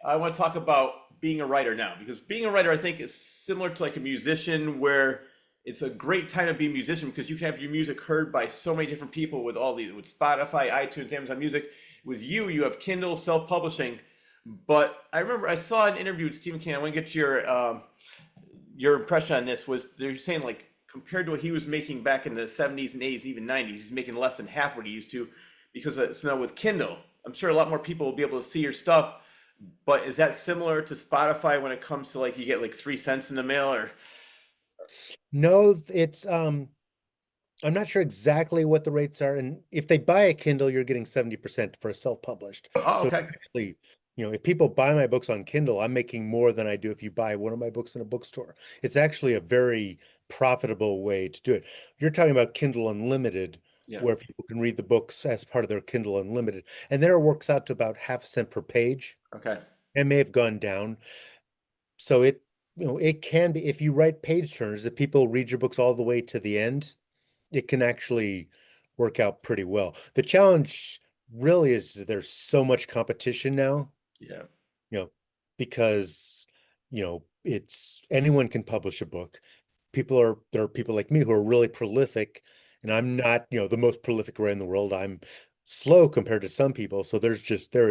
I want to talk about being a writer now, because being a writer, I think, is similar to like a musician, where it's a great time to be a musician because you can have your music heard by so many different people with all these, with Spotify, iTunes, Amazon Music. With you, you have Kindle, self-publishing. But I remember I saw an interview with Stephen King. I want to get your impression on this. Was they're saying like compared to what he was making back in the 70s and 80s, even 90s, he's making less than half what he used to because so now with Kindle, I'm sure a lot more people will be able to see your stuff. But is that similar to Spotify when it comes to like you get like 3 cents in the mail or? No, it's I'm not sure exactly what the rates are. And if they buy a Kindle, you're getting 70% for a self-published. Oh, So okay. actually, if people buy my books on Kindle, I'm making more than I do if you buy one of my books in a bookstore. It's actually a very profitable way to do it. You're talking about Kindle Unlimited, Yeah. where people can read the books as part of their Kindle Unlimited. And there it works out to about half a cent per page. Okay. It may have gone down. So it can be if you write page turners, if people read your books all the way to the end, it can actually work out pretty well. The challenge really is that there's so much competition now, Yeah. you know, because, it's anyone can publish a book. There are people like me who are really prolific, and I'm not, the most prolific writer in the world. I'm slow compared to some people. So there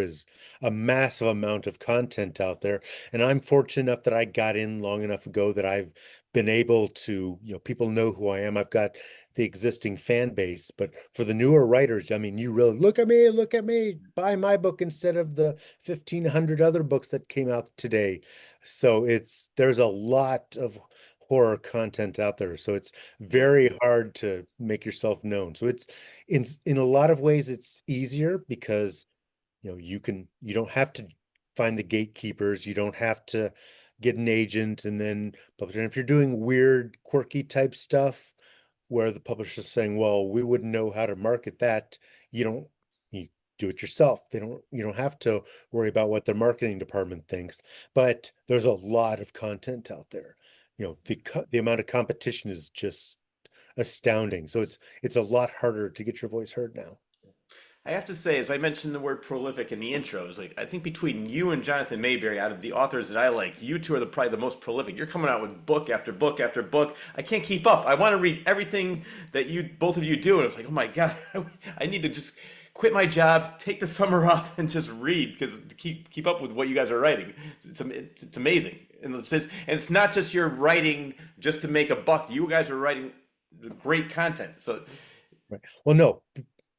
is a massive amount of content out there. And I'm fortunate enough that I got in long enough ago that I've been able to, people know who I am. I've got the existing fan base. But for the newer writers, I mean, you really look at me, buy my book instead of the 1,500 other books that came out today. So there's a lot of horror content out there. So it's Yeah. very hard to make yourself known. So it's in a lot of ways it's easier because you don't have to find the gatekeepers, you don't have to get an agent and then publish. And if you're doing weird, quirky type stuff where the publisher's saying, well, we wouldn't know how to market that, you do it yourself. You don't have to worry about what their marketing department thinks. But there's a lot of content out there. The amount of competition is just astounding. So it's a lot harder to get your voice heard now. I have to say, as I mentioned the word prolific in the intros, like I think between you and Jonathan Mayberry, out of the authors that I like, you two are probably the most prolific. You're coming out with book after book after book. I can't keep up. I want to read everything that you both of you do, and it's like, oh my god, I need to just quit my job, take the summer off, and just read because to keep up with what you guys are writing, it's amazing. And it's not just you're writing just to make a buck. You guys are writing great content. So Right. Well, no.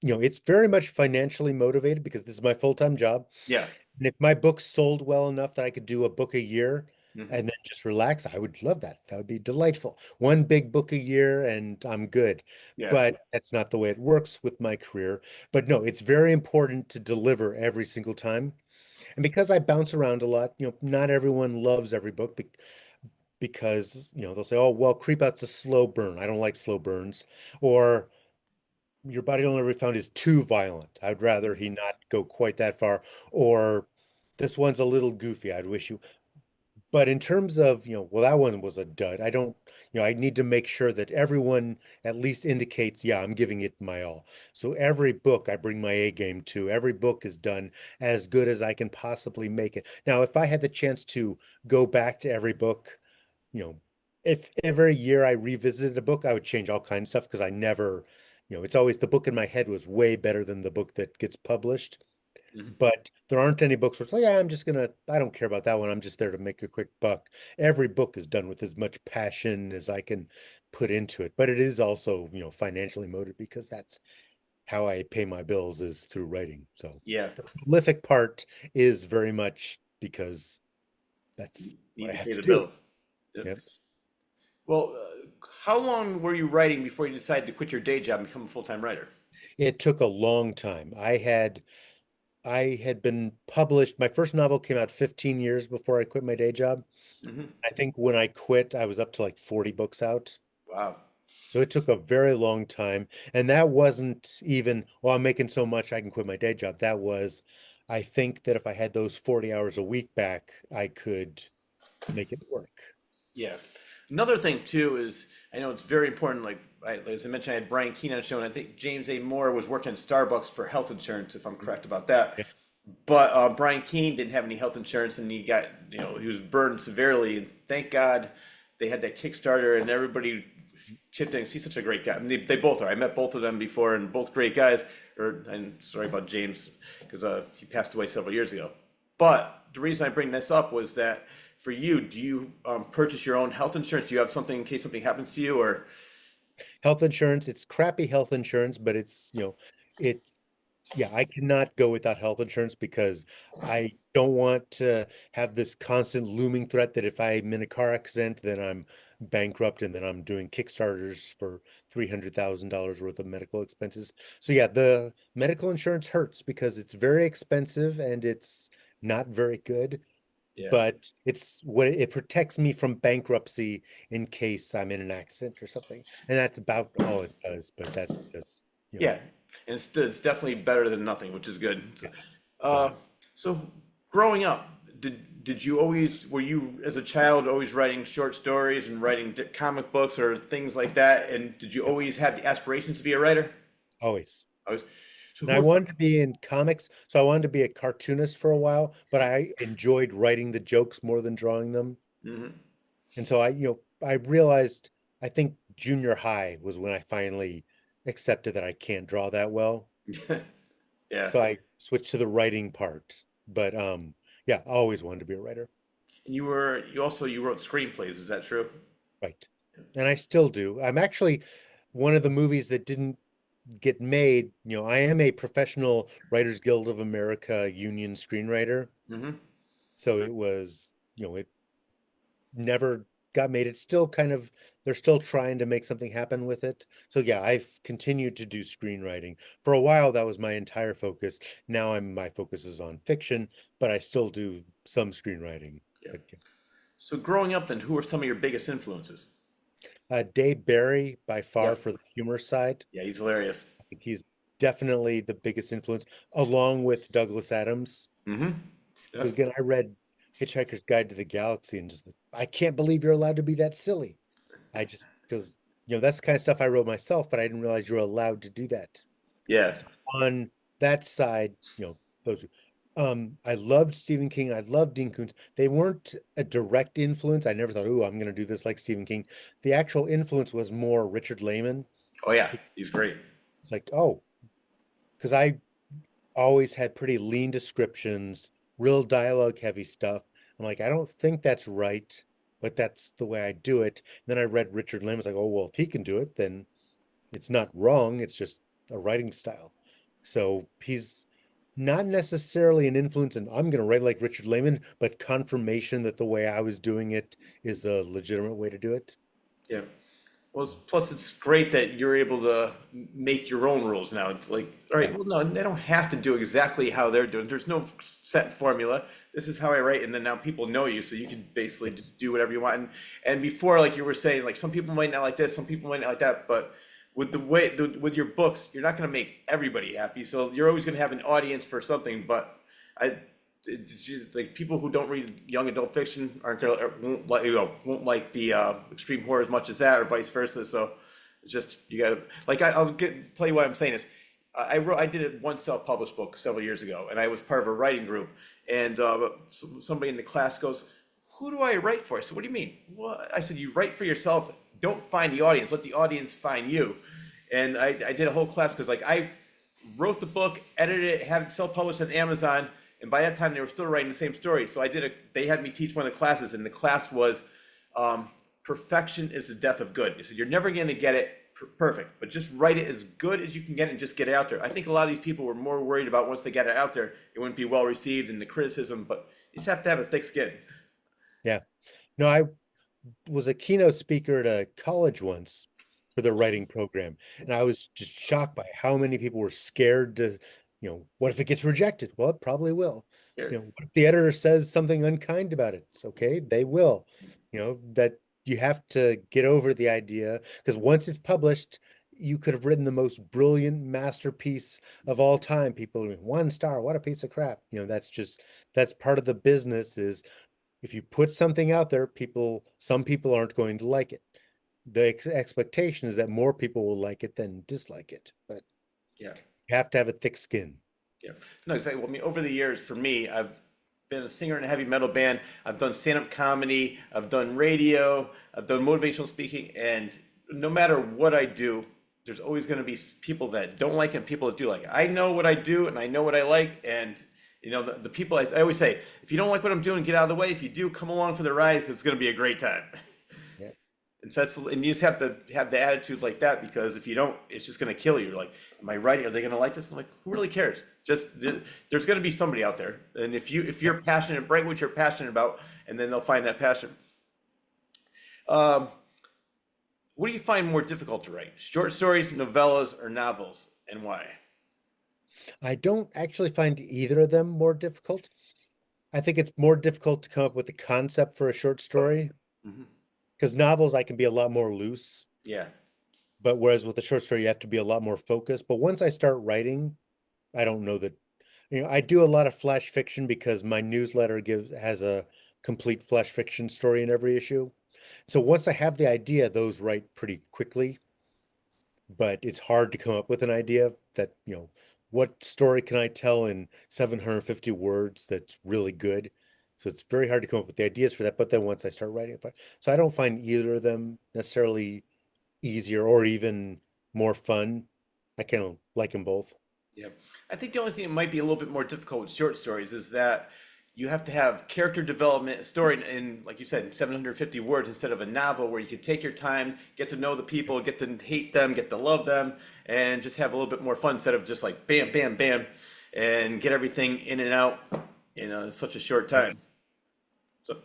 it's very much financially motivated because this is my full-time job. Yeah. And if my book sold well enough that I could do a book a year Hmm. and then just relax, I would love that. That would be delightful. One big book a year and I'm good. Yeah. But that's not the way it works with my career. But no, it's very important to deliver every single time. And because I bounce around a lot, not everyone loves every book because, they'll say, oh, well, Creep Out's a slow burn. I don't like slow burns. Or Your Body Don't Ever Be Found is too violent. I'd rather he not go quite that far. Or this one's a little goofy. I'd wish you. But in terms of, well, that one was a dud. I don't, I need to make sure that everyone at least indicates, yeah, I'm giving it my all. So every book I bring my A game to, every book is done as good as I can possibly make it. Now, if I had the chance to go back to every book, you know, if every year I revisited a book, I would change all kinds of stuff because I never, it's always the book in my head was way better than the book that gets published. Hmm. But there aren't any books where it's like, yeah, I don't care about that one. I'm just there to make a quick buck. Every book is done with as much passion as I can put into it. But it is also, financially motivated because that's how I pay my bills is through writing. So Yeah. the prolific part is very much because that's what Need I to have pay to the do. bills. Yep. Yep. Well, how long were you writing before you decided to quit your day job and become a full-time writer? It took a long time. I had been published. My first novel came out 15 years before I quit my day job. Hmm. I think when I quit, I was up to like 40 books out. Wow. So it took a very long time. And that wasn't even, well, I'm making so much I can quit my day job. That was, I think that if I had those 40 hours a week back, I could make it work. Yeah. Another thing too is I know it's very important. As I mentioned, I had Brian Keene on the show, and I think James A. Moore was working at Starbucks for health insurance, if I'm correct about that. Yeah. But Brian Keene didn't have any health insurance, and he was burned severely. And thank God they had that Kickstarter, and everybody chipped in. He's such a great guy. I mean, they both are. I met both of them before, and both great guys. And sorry about James because he passed away several years ago. But the reason I bring this up was that for you, do you purchase your own health insurance? Do you have something in case something happens to you, or Health insurance, it's crappy health insurance, but it's yeah, I cannot go without health insurance because I don't want to have this constant looming threat that if I'm in a car accident, then I'm bankrupt and then I'm doing Kickstarters for $300,000 worth of medical expenses. So yeah, the medical insurance hurts because it's very expensive and it's not very good, yeah, but it's what it protects me from bankruptcy in case I'm in an accident or something. And that's about all it does, but that's just, yeah, and it's definitely better than nothing, which is good. yeah. Uh, So so growing up, did you always were you as a child always writing short stories and writing comic books or things like that? And did you always have the aspirations to be a writer? always. Always. So And who I are wanted to be in comics, so I wanted to be a cartoonist for a while, but I enjoyed writing the jokes more than drawing them. Mhm. And so I realized I think junior high was when I finally accepted that I can't draw that well. Yeah. So I switched to the writing part. But yeah, I always wanted to be a writer. And you wrote screenplays, is that true? Right. And I still do. I'm actually one of the movies that didn't get made. I am a professional Writers Guild of America union screenwriter. Hmm. So it never got made. It's still they're still trying to make something happen with it. So yeah, I've continued to do screenwriting. For a while, that was my entire focus. Now my focus is on fiction, but I still do some screenwriting. Yeah. But yeah. So growing up then, who are some of your biggest influences? Dave Barry, by far Yeah. for the humor side, Yeah, he's hilarious. I think he's definitely the biggest influence, along with Douglas Adams. Hmm. Yeah. Because again, I read Hitchhiker's Guide to the Galaxy and just I can't believe you're allowed to be that silly. I just because that's the kind of stuff I wrote myself, but I didn't realize you were allowed to do that. Yeah. So on that side, those I loved Stephen King. I loved Dean Koontz. They weren't a direct influence. I never thought, oh, I'm going to do this like Stephen King. The actual influence was more Richard Lehman. Oh yeah, he's great. It's like, oh, because I always had pretty lean descriptions, real dialogue heavy stuff. I'm like, I don't think that's right, but that's the way I do it. And then I read Richard Lehman. It's like, oh, well, if he can do it, then it's not wrong. It's just a writing style. So he's not necessarily an influence, and I'm going to write like Richard Lehman, but confirmation that the way I was doing it is a legitimate way to do it. Yeah. Well, plus it's great that you're able to make your own rules now. It's like, all right, Yeah. well, no, they don't have to do exactly how they're doing. There's no set formula. This is how I write, and then now people know you, so you can basically just do whatever you want. And before, like you were saying, like some people might not like this, some people might not like that, but with with your books, you're not going to make everybody happy. So you're always going to have an audience for something. But I, like people who don't read young adult fiction aren't gonna or won't like the extreme horror as much as that, or vice versa. So it's just you gotta like tell you why I'm saying this. I did one self-published book several years ago, and I was part of a writing group. And somebody in the class goes, "Who do I write for?" I said, "What do you mean?" Well, I said, "You write for yourself. Don't find the audience. Let the audience find you." And I did a whole class because like I wrote the book, edited it, had it self-published on Amazon, and by that time they were still writing the same story. So they had me teach one of the classes, and the class was perfection is the death of good. They said you're never going to get it perfect, but just write it as good as you can get it and just get it out there. I think a lot of these people were more worried about once they got it out there, it wouldn't be well received and the criticism, but you just have to have a thick skin. Yeah. No, I was a keynote speaker at a college once for the writing program, and I was just shocked by how many people were scared to, what if it gets rejected? Well, it probably will. Here. What if the editor says something unkind about it? It's okay, they will. That you have to get over the idea because once it's published, you could have written the most brilliant masterpiece of all time. People, 1 star, what a piece of crap. That's part of the business is if you put something out there, some people aren't going to like it. The expectation is that more people will like it than dislike it, but Yeah. you have to have a thick skin. Yeah. No, exactly. Well, I mean, over the years, for me, I've been a singer in a heavy metal band. I've done stand-up comedy. I've done radio. I've done motivational speaking. And no matter what I do, there's always going to be people that don't like it and people that do like it. I know what I do and I know what I like. And, the people, I always say, if you don't like what I'm doing, get out of the way. If you do, come along for the ride. It's going to be a great time. Yeah. And you just have to have the attitude like that because if you don't, it's just going to kill you. You're like, am I writing? Are they going to like this? I'm like, who really cares? Just there's going to be somebody out there, and if you're passionate, write what you're passionate about, and then they'll find that passion. Um, what do you find more difficult to write? Short stories, novellas, or novels, and why? I don't actually find either of them more difficult. I think it's more difficult to come up with a concept for a short story Hmm. because novels I can be a lot more loose, Yeah, but whereas with a short story you have to be a lot more focused. But once I start writing, I don't know that, I do a lot of flash fiction because my newsletter has a complete flash fiction story in every issue. So once I have the idea, those write pretty quickly, but it's hard to come up with an idea that, what story can I tell in 750 words that's really good? So it's very hard to come up with the ideas for that. But then once I start writing, so I don't find either of them necessarily easier or even more fun. I kind of like them both. yeah. I think the only thing that might be a little bit more difficult with short stories is that you have to have character development, a story in, like you said, 750 words instead of a novel where you can take your time, get to know the people, get to hate them, get to love them, and just have a little bit more fun instead of just like bam, bam, bam, and get everything in and out in such a short Yep. time. So,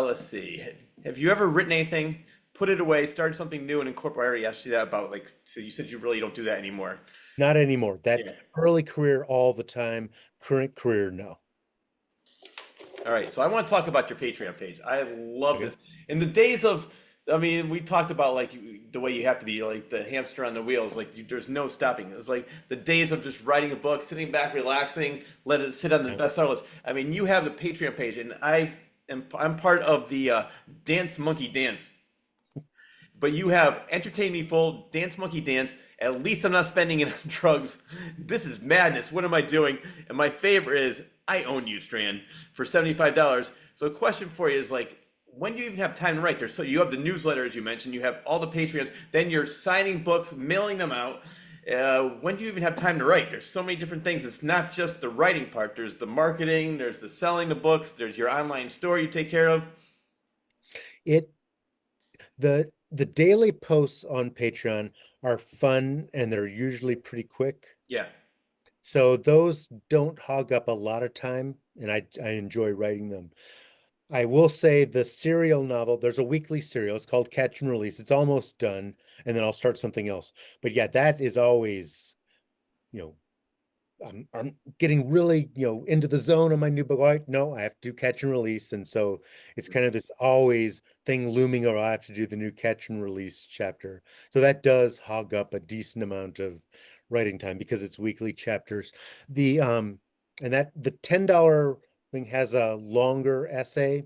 let's see. Have you ever written anything, put it away, started something new, and incorporated? I already asked you that about like, so you said you really don't do that anymore. Not anymore. That Yeah. early career all the time, current career, no. All right, so I want to talk about your Patreon page. I love Okay. this. In the days of, I mean, we talked about like the way you have to be like the hamster on the wheels. Like there's no stopping. It's like the days of just writing a book, sitting back, relaxing, let it sit on the Yeah. bestseller list. I mean, you have the Patreon page, and I'm part of the Dance Monkey Dance. But you have entertain me full, dance monkey dance. At least I'm not spending it on drugs. This is madness. What am I doing? And my favorite is I own you, Strand, for $75. So a question for you is like, when do you even have time to write? So you have the newsletter, as you mentioned. You have all the Patreons. Then you're signing books, mailing them out. When do you even have time to write? There's so many different things. It's not just the writing part. There's the marketing. There's the selling the books. There's your online store you take care of. It the the daily posts on Patreon are fun and they're usually pretty quick. Yeah. So those don't hog up a lot of time, and I enjoy writing them. I will say the serial novel, there's a weekly serial. It's called Catch and Release. It's almost done, and then I'll start something else. But yeah, that is always, you know, I'm getting really, into the zone on my new book. All right, no, I have to do Catch and Release. And so it's kind of this always thing looming, or I have to do the new Catch and Release chapter. So that does hog up a decent amount of writing time because it's weekly chapters. The and that the $10 thing has a longer essay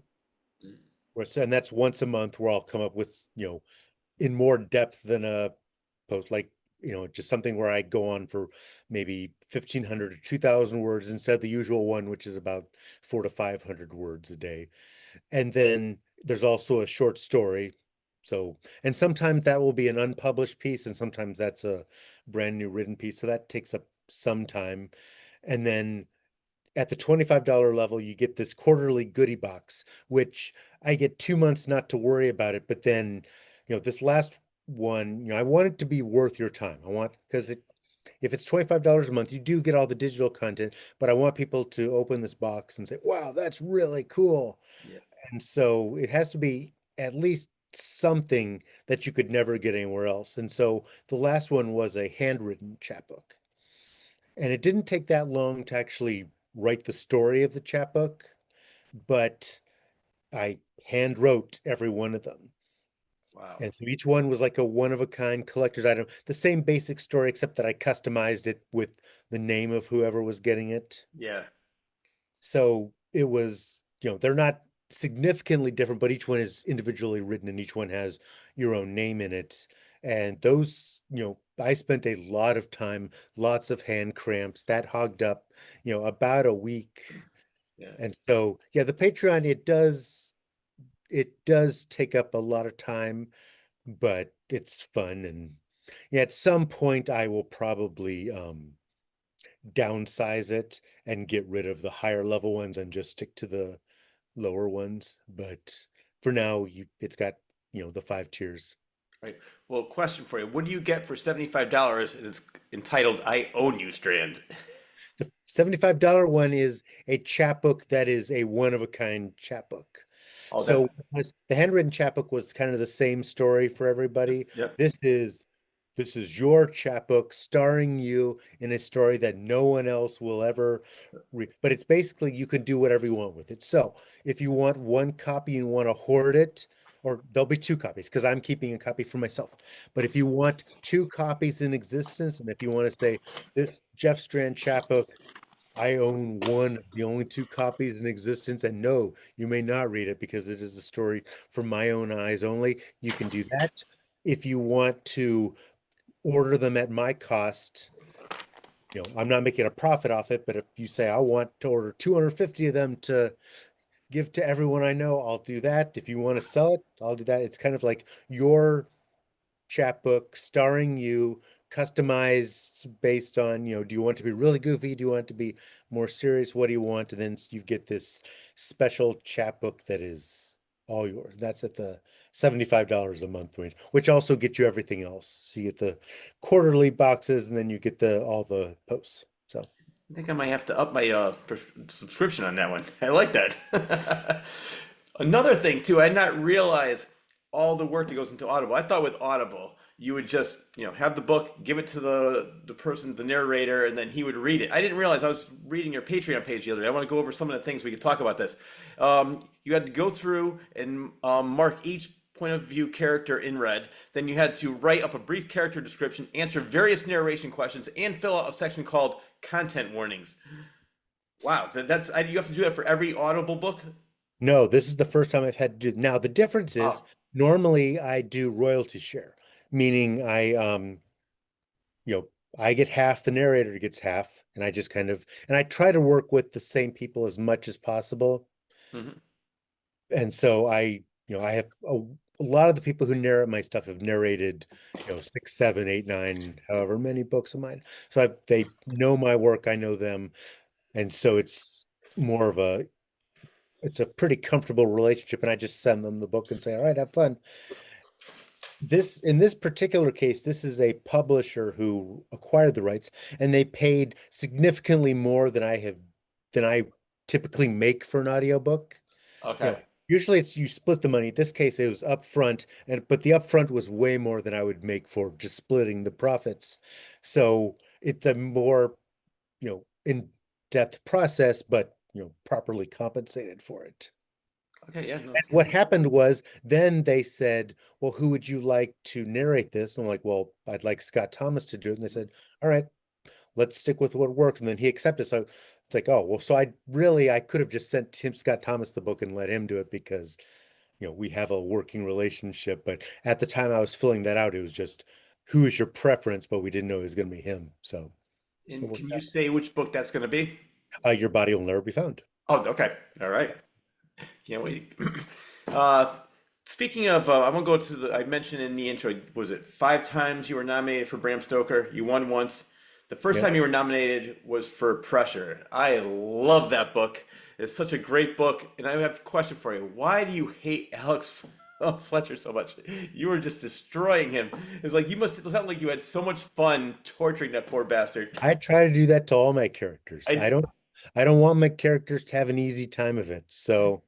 Mm. and that's once a month where I'll come up with, in more depth than a post, like, just something where I go on for maybe 1,500 to 2,000 words instead of the usual one, which is about 400 to 500 words a day. And then there's also a short story. So, and sometimes that will be an unpublished piece, and sometimes that's a brand new written piece. So that takes up some time. And then at the $25 level, you get this quarterly goodie box, which I get 2 months not to worry about it. But then, this last one, I want it to be worth your time. I want, because if it's $25 a month, you do get all the digital content, but I want people to open this box and say, wow, that's really cool. Yeah. And so it has to be at least something that you could never get anywhere else. And so the last one was a handwritten chapbook. And it didn't take that long to actually write the story of the chapbook, but I hand wrote every one of them. Wow. And so each one was like a one of a kind collector's item, the same basic story, except that I customized it with the name of whoever was getting it. Yeah. So it was, they're not significantly different, but each one is individually written and each one has your own name in it. And those, I spent a lot of time, lots of hand cramps that hogged up, about a week. Yeah. And so, yeah, the Patreon, it does take up a lot of time, but it's fun. And yeah, at some point I will probably downsize it and get rid of the higher level ones and just stick to the lower ones. But for now, it's got, the 5 tiers. Right. Well, question for you. What do you get for $75 and it's entitled I Own You, Strand? The $75 one is a chapbook that is a one of a kind chapbook. Oh, that's So the handwritten chapbook was kind of the same story for everybody. yep. This is this is your chapbook starring you in a story that no one else will ever read. But it's basically you can do whatever you want with it. So if you want one copy and want to hoard it, or there'll be two copies because I'm keeping a copy for myself. But if you want two copies in existence, and if you want to say this Jeff Strand chapbook, I own one of the only two copies in existence, and no, you may not read it because it is a story from my own eyes only. You can do that. If you want to order them at my cost, I'm not making a profit off it, but if you say I want to order 250 of them to give to everyone I know, I'll do that. If you want to sell it, I'll do that. It's kind of like your chapbook starring you, customized based on, do you want to be really goofy? Do you want to be more serious? What do you want? And then you get this special chapbook that is all yours. That's at the $75 a month range, which also gets you everything else. So you get the quarterly boxes and then you get all the posts. So I think I might have to up my subscription on that one. I like that. Another thing too, I did not realize all the work that goes into Audible. I thought with Audible, you would just, have the book, give it to the person, the narrator, and then he would read it. I didn't realize I was reading your Patreon page the other day. I want to go over some of the things we could talk about this. You had to go through and mark each point of view character in red. Then you had to write up a brief character description, answer various narration questions, and fill out a section called content warnings. Wow, you have to do that for every Audible book. no, this is the first time I've had to do. Now the difference is Oh, normally I do royalty share, meaning you know, I get half, the narrator gets half, and I just and I try to work with the same people as much as possible. mhm. And so I have a lot of the people who narrate my stuff have narrated, 6, 7, 8, 9, however many books of mine. So they know my work, I know them. And so it's more of it's a pretty comfortable relationship. And I just send them the book and say, all right, have fun. In this particular case, this is a publisher who acquired the rights, and they paid significantly more than I typically make for an audiobook. You Okay. know, usually it's you split the money. In this case, it was upfront, and but the upfront was way more than I would make for just splitting the profits. So it's a more, in-depth process, but properly compensated for it. Okay. Yeah. No. And what happened was then they said, well, who would you like to narrate this? And I'm like, well, I'd like Scott Thomas to do it. And they said, all right, let's stick with what works. And then he accepted. So it's like, oh, well, so I could have just sent Tim Scott Thomas the book and let him do it because, we have a working relationship. But at the time I was filling that out, it was just, who is your preference? But we didn't know it was going to be him. So it And worked can you out. say which book that's going to be? Your body will never be found. Oh, okay. All right. Can't wait. Uh, speaking of, I'm gonna go to the. I mentioned in the intro. Was it 5 times you were nominated for Bram Stoker? You won once. The first Yep. time you were nominated was for Pressure. I love that book. It's such a great book. And I have a question for you. Why do you hate Alex Fletcher so much? You were just destroying him. It's like you must. It sounded like you had so much fun torturing that poor bastard. I try to do that to all my characters. I. I don't want my characters to have an easy time of it. So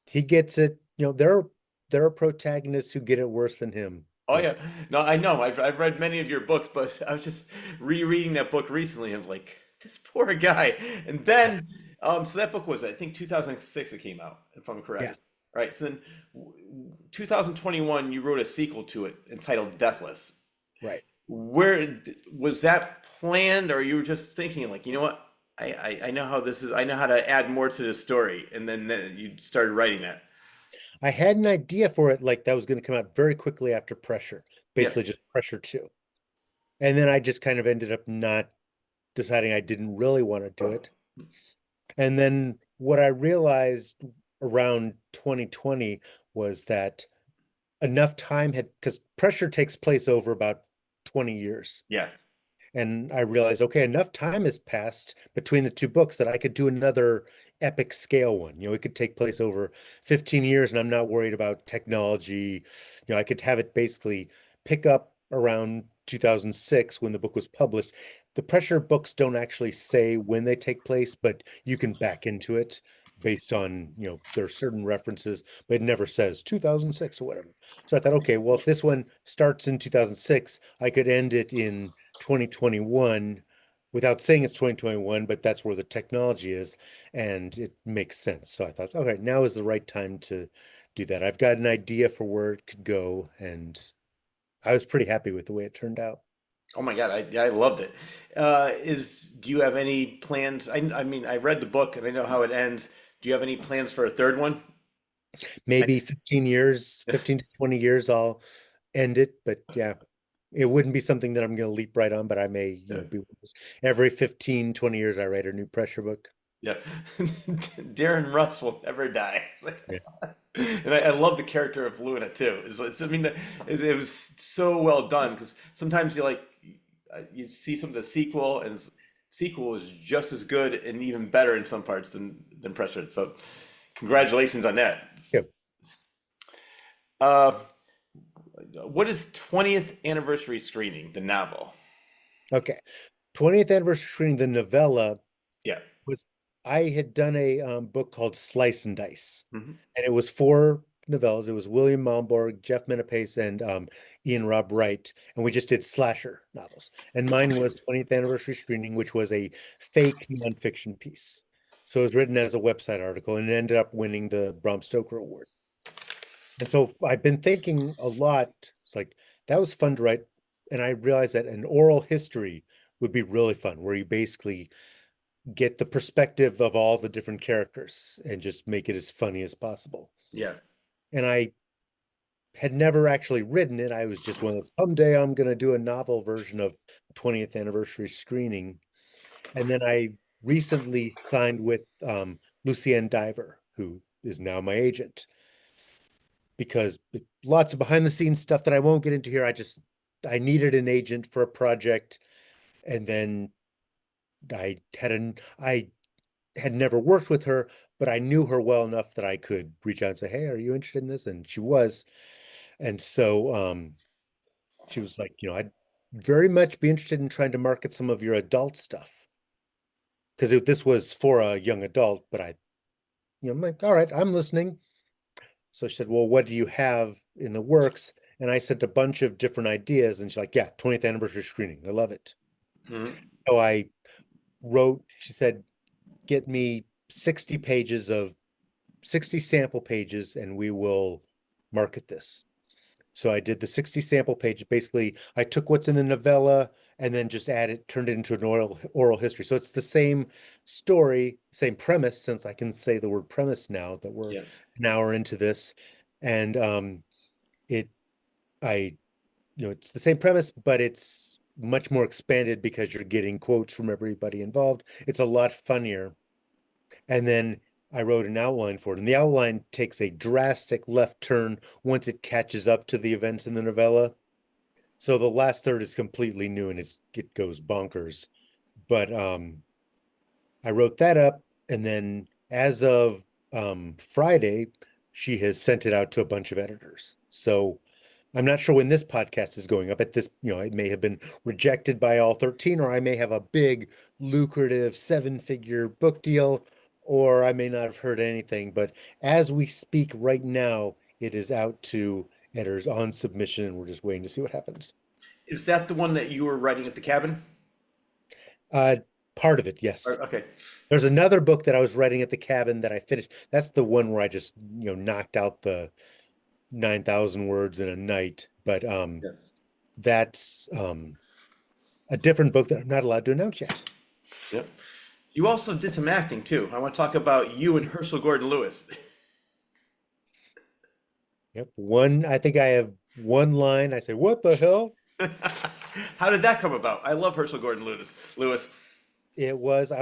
he gets it. There are protagonists who get it worse than him. Oh yeah, no, I know. I've read many of your books, but I was just rereading that book recently. I'm like, this poor guy. And then, so that book was, I think, 2006 it came out, if I'm Yeah, correct. Right. So then, 2021, you wrote a sequel to it entitled Deathless. right. Was that planned, or you were just thinking, like, you know what? I know how this is. I know how to add more to this story, and then you started writing that. I had an idea for it, like that was going to come out very quickly after Pressure, Yeah. basically just Pressure 2. And then I just kind of ended up not deciding I didn't really want to do it. And then what I realized around 2020 was that enough time had, because Pressure takes place over about 20 years. Yeah. And I realized, okay, enough time has passed between the two books that I could do another epic scale one. It could take place over 15 years and I'm not worried about technology. I could have it basically pick up around 2006 when the book was published. The Pressure books don't actually say when they take place, but you can back into it based on, there are certain references, but it never says 2006 or whatever. So I thought, okay, well, if this one starts in 2006, I could end it in 2021 without saying it's 2021, but that's where the technology is and it makes sense. So I thought, okay, now is the right time to do that. I've got an idea for where it could go, and I was pretty happy with the way it turned out. Oh my God, I loved it. Do you have any plans? I mean, I read the book and I know how it ends. Do you have any plans for a third one? I, Maybe 15 years, 15 to 20 years, I'll end it. But yeah, it wouldn't be something that I'm going to leap right on, but I may, yeah, be with this. Every 15, 20 years, I write a new Pressure book. yeah. Darren Russ will never die. Yeah. And I love the character of Luna too. I mean, it was so well done because sometimes you see some of the sequel, and sequel is just as good and even better in some parts than Pressure. So, congratulations on that. Yeah. Uh, what is 20th anniversary screening, the novel? Okay. 20th anniversary screening, the novella Yeah. was I had done a book called Slice and Dice, Hmm. and it was four novellas. It was William Malmborg, Jeff Menapace, and Ian Rob Wright, and we just did slasher novels. And mine was 20th anniversary screening, which was a fake nonfiction piece. So it was written as a website article, and it ended up winning the Bram Stoker Award. And so I've been thinking a lot. It's like that was fun to write, and I realized that an oral history would be really fun, where you basically get the perspective of all the different characters and just make it as funny as possible. Yeah. And I had never actually written it. I was just one of someday I'm going to do a novel version of 20th anniversary screening. And then I recently signed with Lucienne Diver, who is now my agent, because lots of behind the scenes stuff that I won't get into here. I needed an agent for a project, and then I had never worked with her, but I knew her well enough that I could reach out and say, "Hey, are you interested in this?" And she was. And so she was like, I'd very much be interested in trying to market some of your adult stuff. Because this was for a young adult, but I'm like, all right, I'm listening. So she said, well, what do you have in the works? And I sent a bunch of different ideas, and she's like, yeah, 20th anniversary screening. I love it. Mhm. So I wrote, she said, get me 60 sample pages, and we will market this. So I did the 60 sample page. Basically, I took what's in the novella and then just turned it into an oral history. So it's the same story, same premise, since I can say the word premise now that we're Yeah. an hour into this. And it I it's the same premise, but it's much more expanded because you're getting quotes from everybody involved. It's a lot funnier. And then I wrote an outline for it. And the outline takes a drastic left turn once it catches up to the events in the novella. So the last third is completely new and it goes bonkers. But I wrote that up, and then as of Friday, she has sent it out to a bunch of editors. So I'm not sure when this podcast is going up. At this, it may have been rejected by all 13, or I may have a big, lucrative seven-figure book deal, or I may not have heard anything. But as we speak right now, it is out to editors on submission, and we're just waiting to see what happens. Is that the one that you were writing at the cabin? Uh, Part of it, yes. Okay. There's another book that I was writing at the cabin that I finished. That's the one where I just, knocked out the 9,000 words in a night. But Yeah. that's a different book that I'm not allowed to announce yet. Yep. You also did some acting too. I want to talk about you and Herschel Gordon Lewis. Yep. I think I have one line. I say, "What the hell?" How did that come about? I love Herschel Gordon Lewis. Lewis. I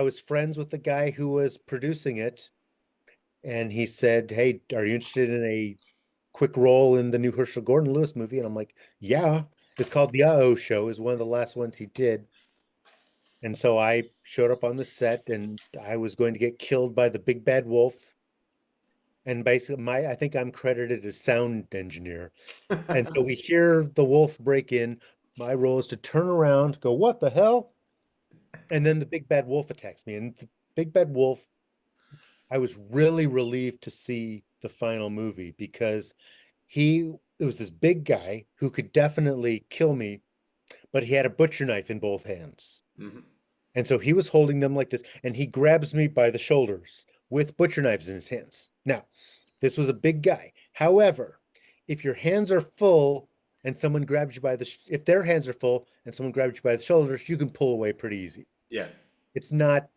was friends with the guy who was producing it, and he said, "Hey, are you interested in a quick role in the new Herschel Gordon Lewis movie?" And I'm like, "Yeah." It's called The Uh-Oh Show, is one of the last ones he did. And so I showed up on the set, and I was going to get killed by the big bad wolf. And basically, I think I'm credited as sound engineer. And so we hear the wolf break in. My role is to turn around, go, "What the hell?" And then the big bad wolf attacks me. And the big bad wolf, I was really relieved to see the final movie because it was this big guy who could definitely kill me, but he had a butcher knife in both hands. Mhm. And so he was holding them like this, and he grabs me by the shoulders with butcher knives in his hands. Now, this was a big guy. However, if your hands are full and someone grabs you by if their hands are full and someone grabs you by the shoulders, you can pull away pretty easy. Yeah. It's not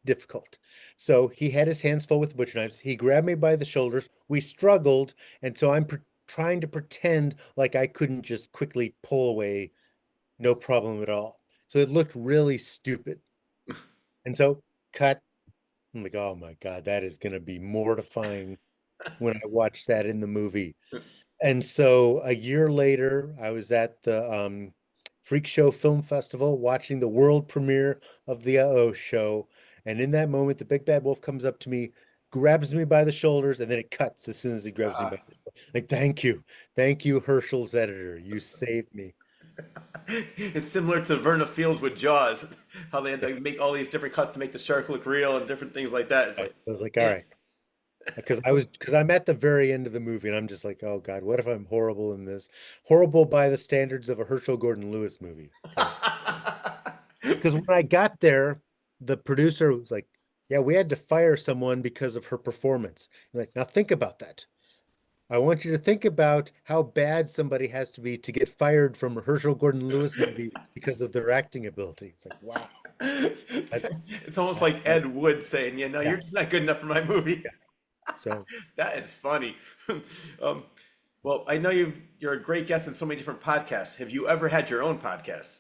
difficult. So he had his hands full with butcher knives. He grabbed me by the shoulders. We struggled, and so I'm trying to pretend like I couldn't just quickly pull away, no problem at all. So it looked really stupid. And so cut. I'm like, oh my God, that is going to be mortifying when I watch that in the movie. And so a year later, I was at the Freak Show Film Festival watching the world premiere of the Uh-Oh Show. And in that moment, the big bad wolf comes up to me, grabs me by the shoulders, and then it cuts as soon as he grabs me by the shoulders. Like, thank you. Thank you, Herschel's editor. You saved me. It's similar to Verna Fields with Jaws, how they had Yeah. to make all these different cuts to make the shark look real and different things like that. It's I like, was like, all man. right. Because I'm at the very end of the movie and I'm just like, oh God, what if I'm horrible in this? Horrible by the standards of a Herschel Gordon Lewis movie. Because when I got there, the producer was like, yeah, we had to fire someone because of her performance. I'm like, now think about that. I want you to think about how bad somebody has to be to get fired from a Herschel Gordon Lewis movie because of their acting ability. It's like, wow. That's It's almost like Ed Wood saying, "Yeah, no, yeah, you're just not good enough for my movie." yeah. So That is funny. um, well, I know you're a great guest in so many different podcasts. Have you ever had your own podcast?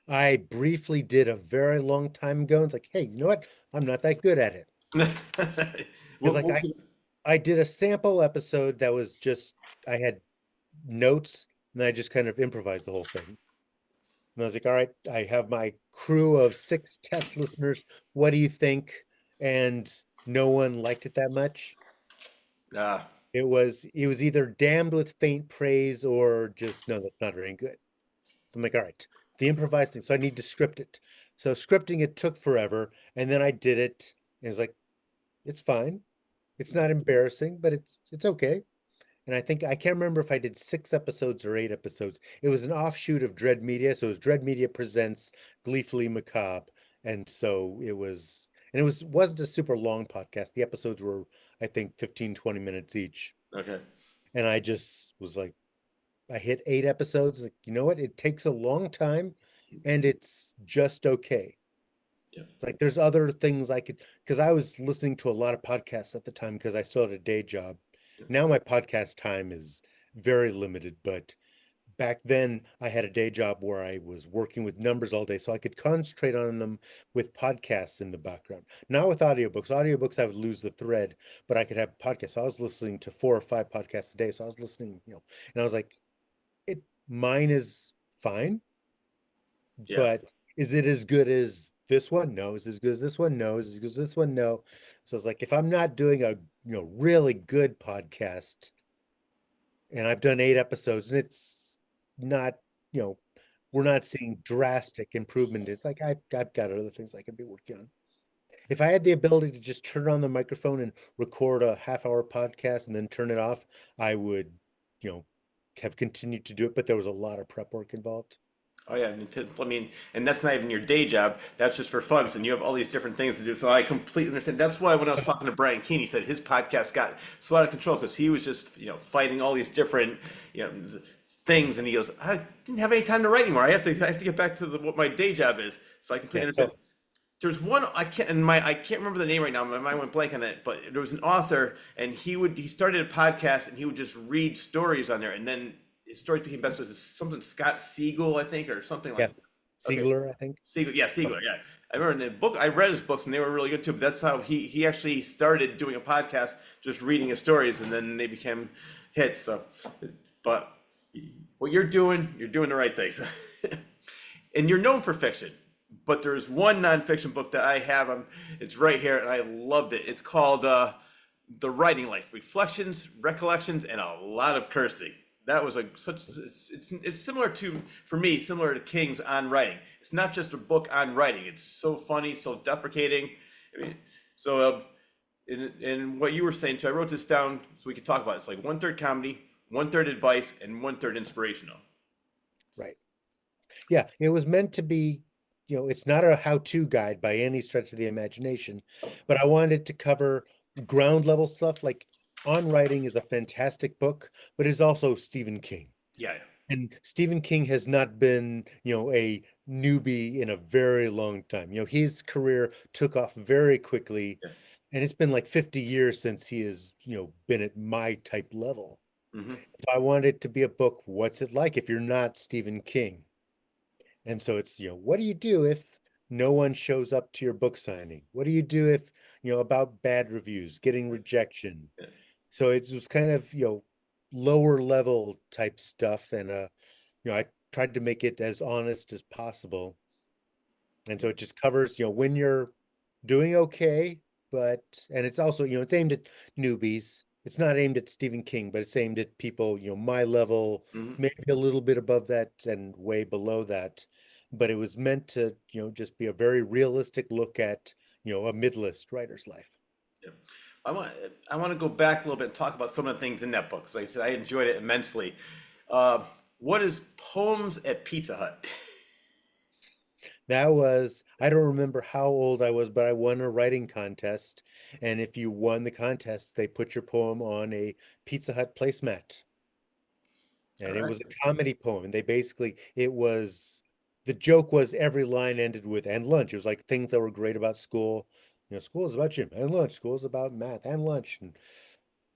I briefly did a very long time ago. It's like, hey, you know what? I'm not that good at it. Because What was it? I did a sample episode that was just I had notes and I just kind of improvised the whole thing. And I was like, all right, I have my crew of 6 test listeners. What do you think? And no one liked it that much. Ah, it was either damned with faint praise or just no, that's not very good. So I'm like, all right, the improvised thing. So I need to script it. So scripting it took forever, and then I did it, and it's like, it's fine. It's not embarrassing, but it's okay. And I think I can't remember if I did 6 episodes or 8 episodes. It was an offshoot of Dread Media. So it was Dread Media presents Gleefully Macabre. And so wasn't a super long podcast. The episodes were, I think, 15, 20 minutes each. Okay. And I just was like, I hit 8 episodes. Like, you know what? It takes a long time and it's just okay. Yeah. It's like there's other things I could, because I was listening to a lot of podcasts at the time because I still had a day job. Yeah. Now my podcast time is very limited, but back then I had a day job where I was working with numbers all day, so I could concentrate on them with podcasts in the background. Not with audiobooks. Audiobooks I would lose the thread, but I could have podcasts. So I was listening to 4 or 5 podcasts a day. So I was listening, and I was like, it mine is fine, Yeah. but is it as good as this one? No. Is it as good as this one? No. Is it as good as this one? No. So it's like if I'm not doing a really good podcast, and I've done 8 episodes, and it's not, you know, we're not seeing drastic improvement. It's like I've got other things I could be working on. If I had the ability to just turn on the microphone and record a half-hour podcast and then turn it off, I would, you know, have continued to do it, but there was a lot of prep work involved. Oh yeah, I mean, and that's not even your day job. That's just for fun. And you have all these different things to do. So I completely understand. That's why when I was talking to Brian Keene, he said his podcast got so out of control because he was just fighting all these different things, and he goes, I didn't have any time to write anymore. I have to get back to what my day job is. So I completely Yeah. understand. There's one I can't remember the name right now. My mind went blank on it, but there was an author, and he started a podcast, and he would just read stories on there, and then his stories became best. Was something Scott Siegel, I think, or something Yeah. like that. Okay, Siegler, I think. Siegler, yeah, Siegler, yeah. I remember in the book. I read his books, and they were really good too. But that's how he actually started doing a podcast, just reading his stories, and then they became hits. So, but what you're doing the right things, and you're known for fiction. But there's one nonfiction book that I have. It's right here, and I loved it. It's called "The Writing Life: Reflections, Recollections, and a Lot of Cursing." That was it's similar to, for me, similar to King's On Writing. It's not just a book on writing. It's so funny, so deprecating. I mean, so in what you were saying too, I wrote this down so we could talk about it. It's like 1/3 comedy, 1/3 advice, and 1/3 inspirational. Right. Yeah, it was meant to be, it's not a how-to guide by any stretch of the imagination, but I wanted to cover ground level stuff. Like On Writing is a fantastic book, but it's also Stephen King. Yeah. And Stephen King has not been, a newbie in a very long time. His career took off very quickly, Yeah. and it's been like 50 years since he has, been at my type level. Hmm. So I wanted it to be a book. What's it like if you're not Stephen King? And so it's, what do you do if no one shows up to your book signing? What do you do if, about bad reviews, getting rejection? Yeah. So it was kind of, lower level type stuff. And, I tried to make it as honest as possible. And so it just covers, when you're doing okay, and it's also, it's aimed at newbies. It's not aimed at Stephen King, but it's aimed at people, my level, Hmm. maybe a little bit above that and way below that. But it was meant to, just be a very realistic look at, a mid-list writer's life. Yeah. I want I want to go back a little bit and talk about some of the things in that book. Because like I said, I enjoyed it immensely. Uh, what is Poems at Pizza Hut? I don't remember how old I was, but I won a writing contest. And if you won the contest, they put your poem on a Pizza Hut placemat. All And it right. was a comedy poem. And the joke was every line ended with "and lunch." It was like things that were great about school. School is about gym and lunch. School is about math and lunch. And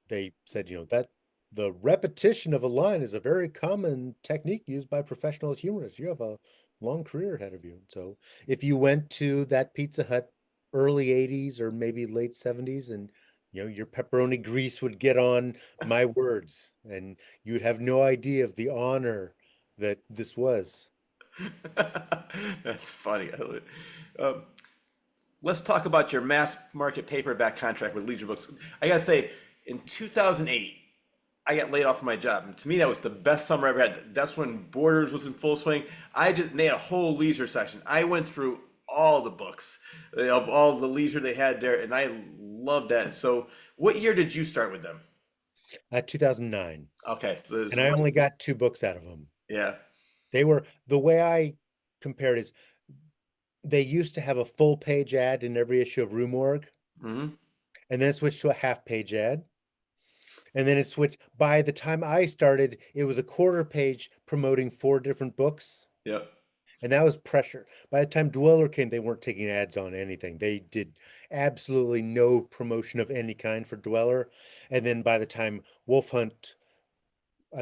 they said, that the repetition of a line is a very common technique used by professional humorists. You have a long career ahead of you. So if you went to that Pizza Hut early 80s or maybe late 70s, and your pepperoni grease would get on my words, and you'd have no idea of the honor that this was. That's funny. Um, let's talk about your mass market paperback contract with Legion Books. I gotta say, in 2008. I got laid off from my job. And to me, that was the best summer I ever had. That's when Borders was in full swing. They had a whole leisure section. I went through all the books of all the leisure they had there, and I loved that. So, what year did you start with them? 2009, Okay, so there's and I right. only got two books out of them. Yeah. They were the way I compared is they used to have a full page ad in every issue of Rue Morgue, Hmm. and then it switched to a half page ad. And then it switched. By the time I started, it was a quarter page promoting four different books. Yep. And that was pressure. By the time Dweller came, they weren't taking ads on anything. They did absolutely no promotion of any kind for Dweller. And then by the time Wolf Hunt,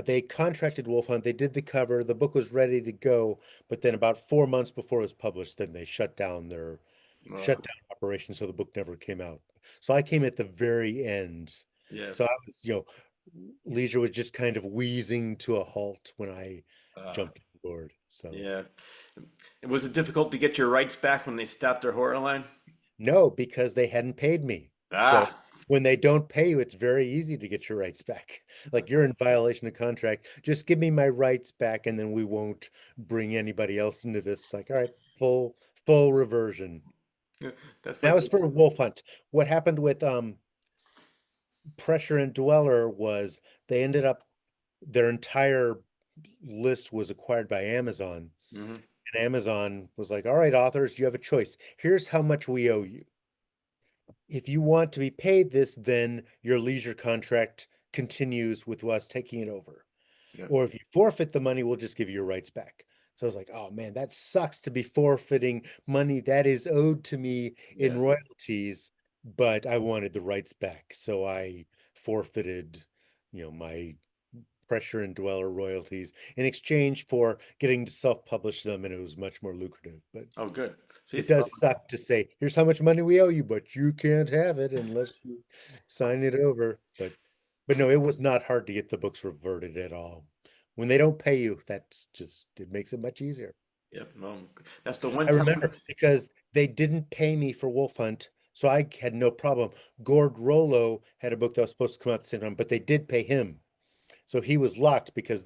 they contracted Wolf Hunt, they did the cover, the book was ready to go. But then about 4 months before it was published, then they Uh, shut down operation, so the book never came out. So I came at the very end. yeah. So I was, Leisure was just kind of wheezing to a halt when I Uh, jumped on board. So yeah. Was it difficult to get your rights back when they stopped their horror line? no, because they hadn't paid me. So Ah. when they don't pay you, it's very easy to get your rights back. Like you're in violation of contract. Just give me my rights back, and then we won't bring anybody else into this. Like, all right, full reversion. That's That like was for Wolf Hunt. What happened with Pressure and Dweller was they ended up their entire list was acquired by Amazon. hmm. And Amazon was like, all right, authors, you have a choice. Here's how much we owe you. If you want to be paid this, then your leisure contract continues with us taking it over. Yeah. Or if you forfeit the money, we'll just give you your rights back. So I was like, oh man, that sucks to be forfeiting money that is owed to me in Yeah. royalties, but I wanted the rights back. So I forfeited, my Pressure and Dweller royalties in exchange for getting to self-publish them, and it was much more lucrative. But Oh, good. See, it so does suck to say, here's how much money we owe you, but you can't have it unless you sign it over. But no, it was not hard to get the books reverted at all. When they don't pay you, it makes it much easier. yeah, no, that's the one I time. remember because they didn't pay me for Wolf Hunt, so I had no problem. Gord Rollo had a book that was supposed to come out at the same time, but they did pay him. So he was locked because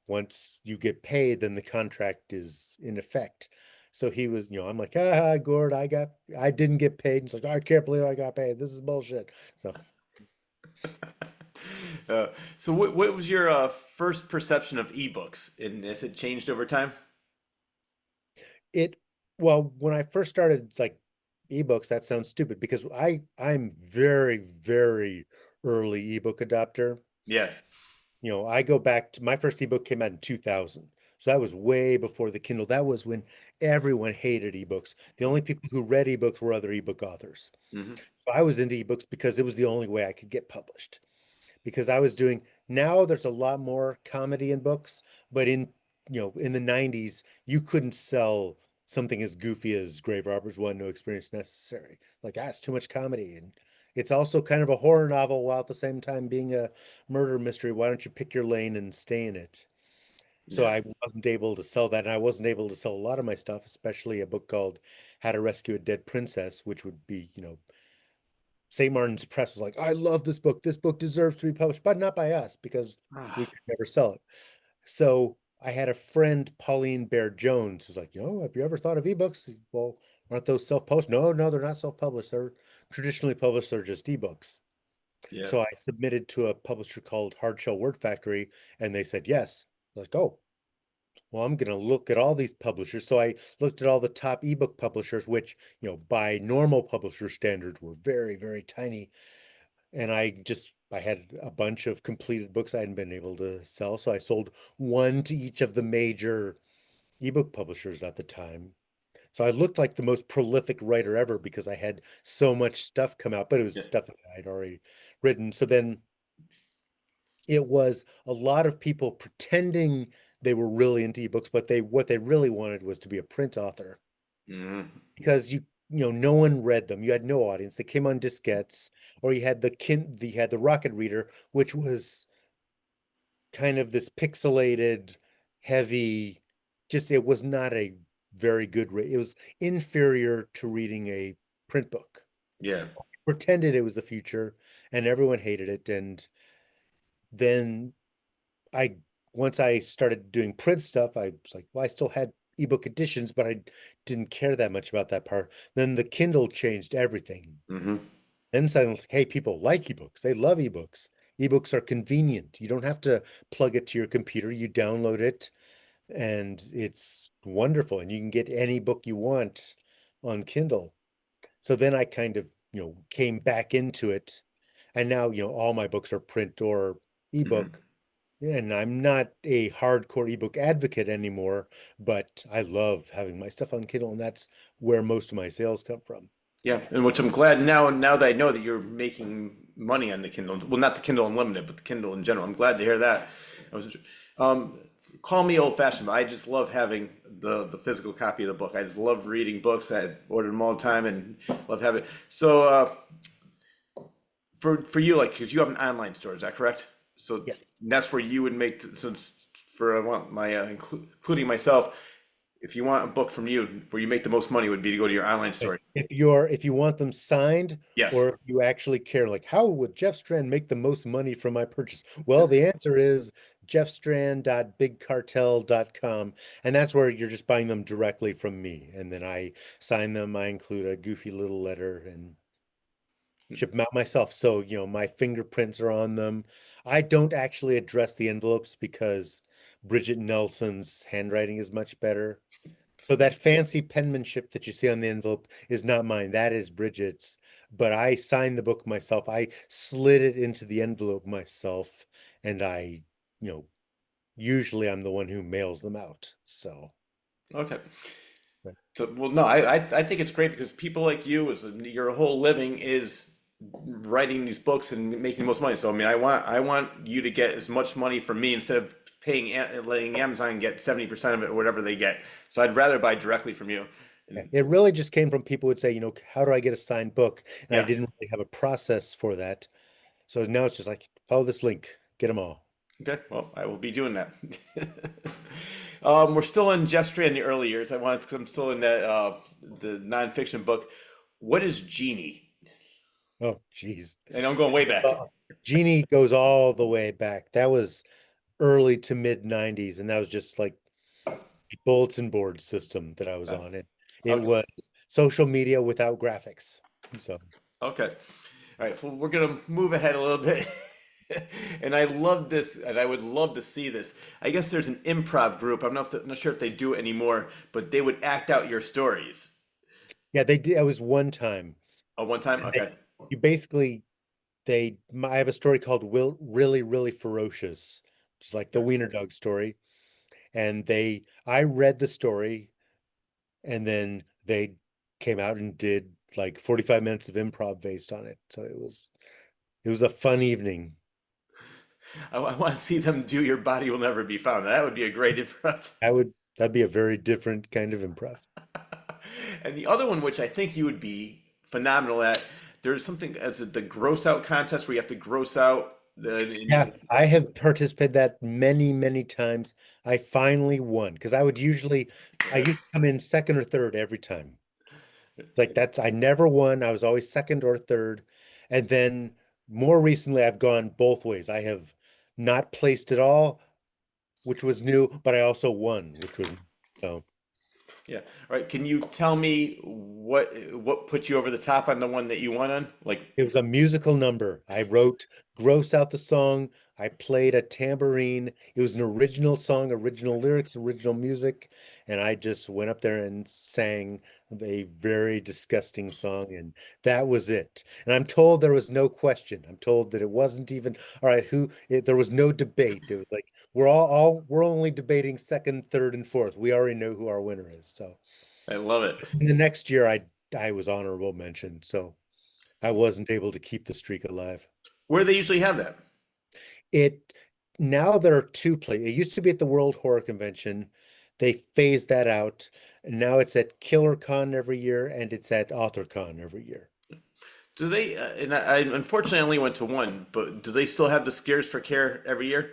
once you get paid, then the contract is in effect. So he was, I'm like, Gord, I didn't get paid. He's like, I can't believe I got paid. This is bullshit. So So, what was your first perception of ebooks? And has it changed over time? it, well, when I first started, it's like ebooks, that sounds stupid because I'm very, very early ebook adopter. Yeah. I go back to my first ebook came out in 2000. So that was way before the Kindle. That was when everyone hated ebooks. The only people who read ebooks were other ebook authors. Hmm. So I was into ebooks because it was the only way I could get published. Because I was doing now there's a lot more comedy in books, but in the 90s, you couldn't sell something as goofy as Grave Robbers One, No Experience Necessary. Like that's too much comedy. And it's also kind of a horror novel while at the same time being a murder mystery. Why don't you pick your lane and stay in it? So Yeah. I wasn't able to sell that, and I wasn't able to sell a lot of my stuff, especially a book called How to Rescue a Dead Princess, which would be, St. Martin's Press was like, I love this book. This book deserves to be published, but not by us because we Ah, could never sell it. So I had a friend, Pauline Bear Jones, who's like, have you ever thought of ebooks? Well, aren't those self-published? No, no, they're not self-published. They're traditionally published. They're just ebooks. yeah. So I submitted to a publisher called Hardshell Word Factory, and they said yes. I was like, oh, well, I'm going to look at all these publishers. So I looked at all the top ebook publishers, which, by normal publisher standards were very, very tiny. And I had a bunch of completed books I hadn't been able to sell. So I sold one to each of the major ebook publishers at the time. So I looked like the most prolific writer ever because I had so much stuff come out, but it was Yeah. stuff that I'd already written. So then it was a lot of people pretending they were really into ebooks, but what they really wanted was to be a print author Hmm. because no one read them. You had no audience. They came on diskettes, or you had the Rocket Reader, which was kind of this pixelated, heavy, just it was not a very good it was inferior to reading a print book. Yeah. Pretended it was the future, and everyone hated it. And then I once I started doing print stuff, I was like, well, I still had ebook editions, but I didn't care that much about that part. Then the Kindle changed everything. Hmm. Then suddenly, it's like, hey, people like ebooks. They love ebooks. Ebooks are convenient. You don't have to plug it to your computer. You download it, and it's wonderful. And you can get any book you want on Kindle. So then I kind of, came back into it. And now, all my books are print or Hmm. ebook. And I'm not a hardcore ebook advocate anymore, but I love having my stuff on Kindle, and that's where most of my sales come from. Yeah, and which I'm glad now that I know that you're making money on the Kindle. Well, not the Kindle Unlimited, but the Kindle in general. I'm glad to hear that. I was, um, call me old-fashioned, but I just love having the physical copy of the book. I just love reading books. I order them all the time and love having. So for you, like, because you have an online store, is that correct? So Yes. that's where you would make since for my including myself. If you want a book from you, where you make the most money would be to go to your online store. If you want them signed, Yes. or if you actually care, like how would Jeff Strand make the most money from my purchase? Well, the answer is jeffstrand.bigcartel.com, and that's where you're just buying them directly from me. And then I sign them, I include a goofy little letter and ship them out myself. So, my fingerprints are on them. I don't actually address the envelopes because Bridget Nelson's handwriting is much better. So that fancy penmanship that you see on the envelope is not mine. That is Bridget's. But I signed the book myself. I slid it into the envelope myself, and you know, usually I'm the one who mails them out. So, Okay. but So, well, no, I think it's great because people like you, is your whole living is writing these books and making the most money. So, I mean, I want you to get as much money from me instead of letting Amazon get 70% of it or whatever they get. So, I'd rather buy directly from you. yeah, And it really just came from people would say, how do I get a signed book? And I yeah. didn't really have a process for that. So now it's just like, follow this link, get them all. Okay. Well, I will be doing that. We're still in Jeff Strand in the early years. I'm still in that the nonfiction book. What is Genie? Oh, geez. And I'm going way back. Genie goes all the way back. That was early to mid 90s, and that was just like a bulletin board system that I was on. It Okay. was social media without graphics. So Okay. All right. Well, we're gonna move ahead a little bit. And I love this, and I would love to see this. I guess there's an improv group. I'm not sure if they do it anymore, but they would act out your stories. yeah, they did. It was one time. Oh, one time? And Okay. you basically I have a story called Really, Really Ferocious, which is like the Okay. Wiener Dog story. And I read the story, and then they came out and did like 45 minutes of improv based on it. So it was a fun evening. I want to see them do Your Body Will Never Be Found. That would be a great improv. That'd be a very different kind of improv. And the other one, which I think you would be phenomenal at, there's something as the gross out contest where you have to gross out Yeah, I have participated that many, many times. I finally won because I used to come in second or third every time. Like I never won. I was always second or third. And then more recently, I've gone both ways. I have not placed at all, which was new, but I also won, which was so. Yeah. All right. Can you tell me what put you over the top on the one that you won on? Like, It was a musical number. I wrote Gross Out the Song. I played a tambourine. It was an original song, original lyrics, original music. And I just went up there and sang a very disgusting song. And that was it. And I'm told there was no question. I'm told that it wasn't even, all right, there was no debate. It was like, we're only debating second, third, and fourth. We already know who our winner is. So I love it. in the next year, I was honorable mention. So I wasn't able to keep the streak alive. Where they usually have that? It Now there are two places. It used to be at the World Horror Convention. They phased that out. And now it's at KillerCon every year and it's at AuthorCon every year. Do they? And I unfortunately only went to one, but do they still have the Scares for Care every year?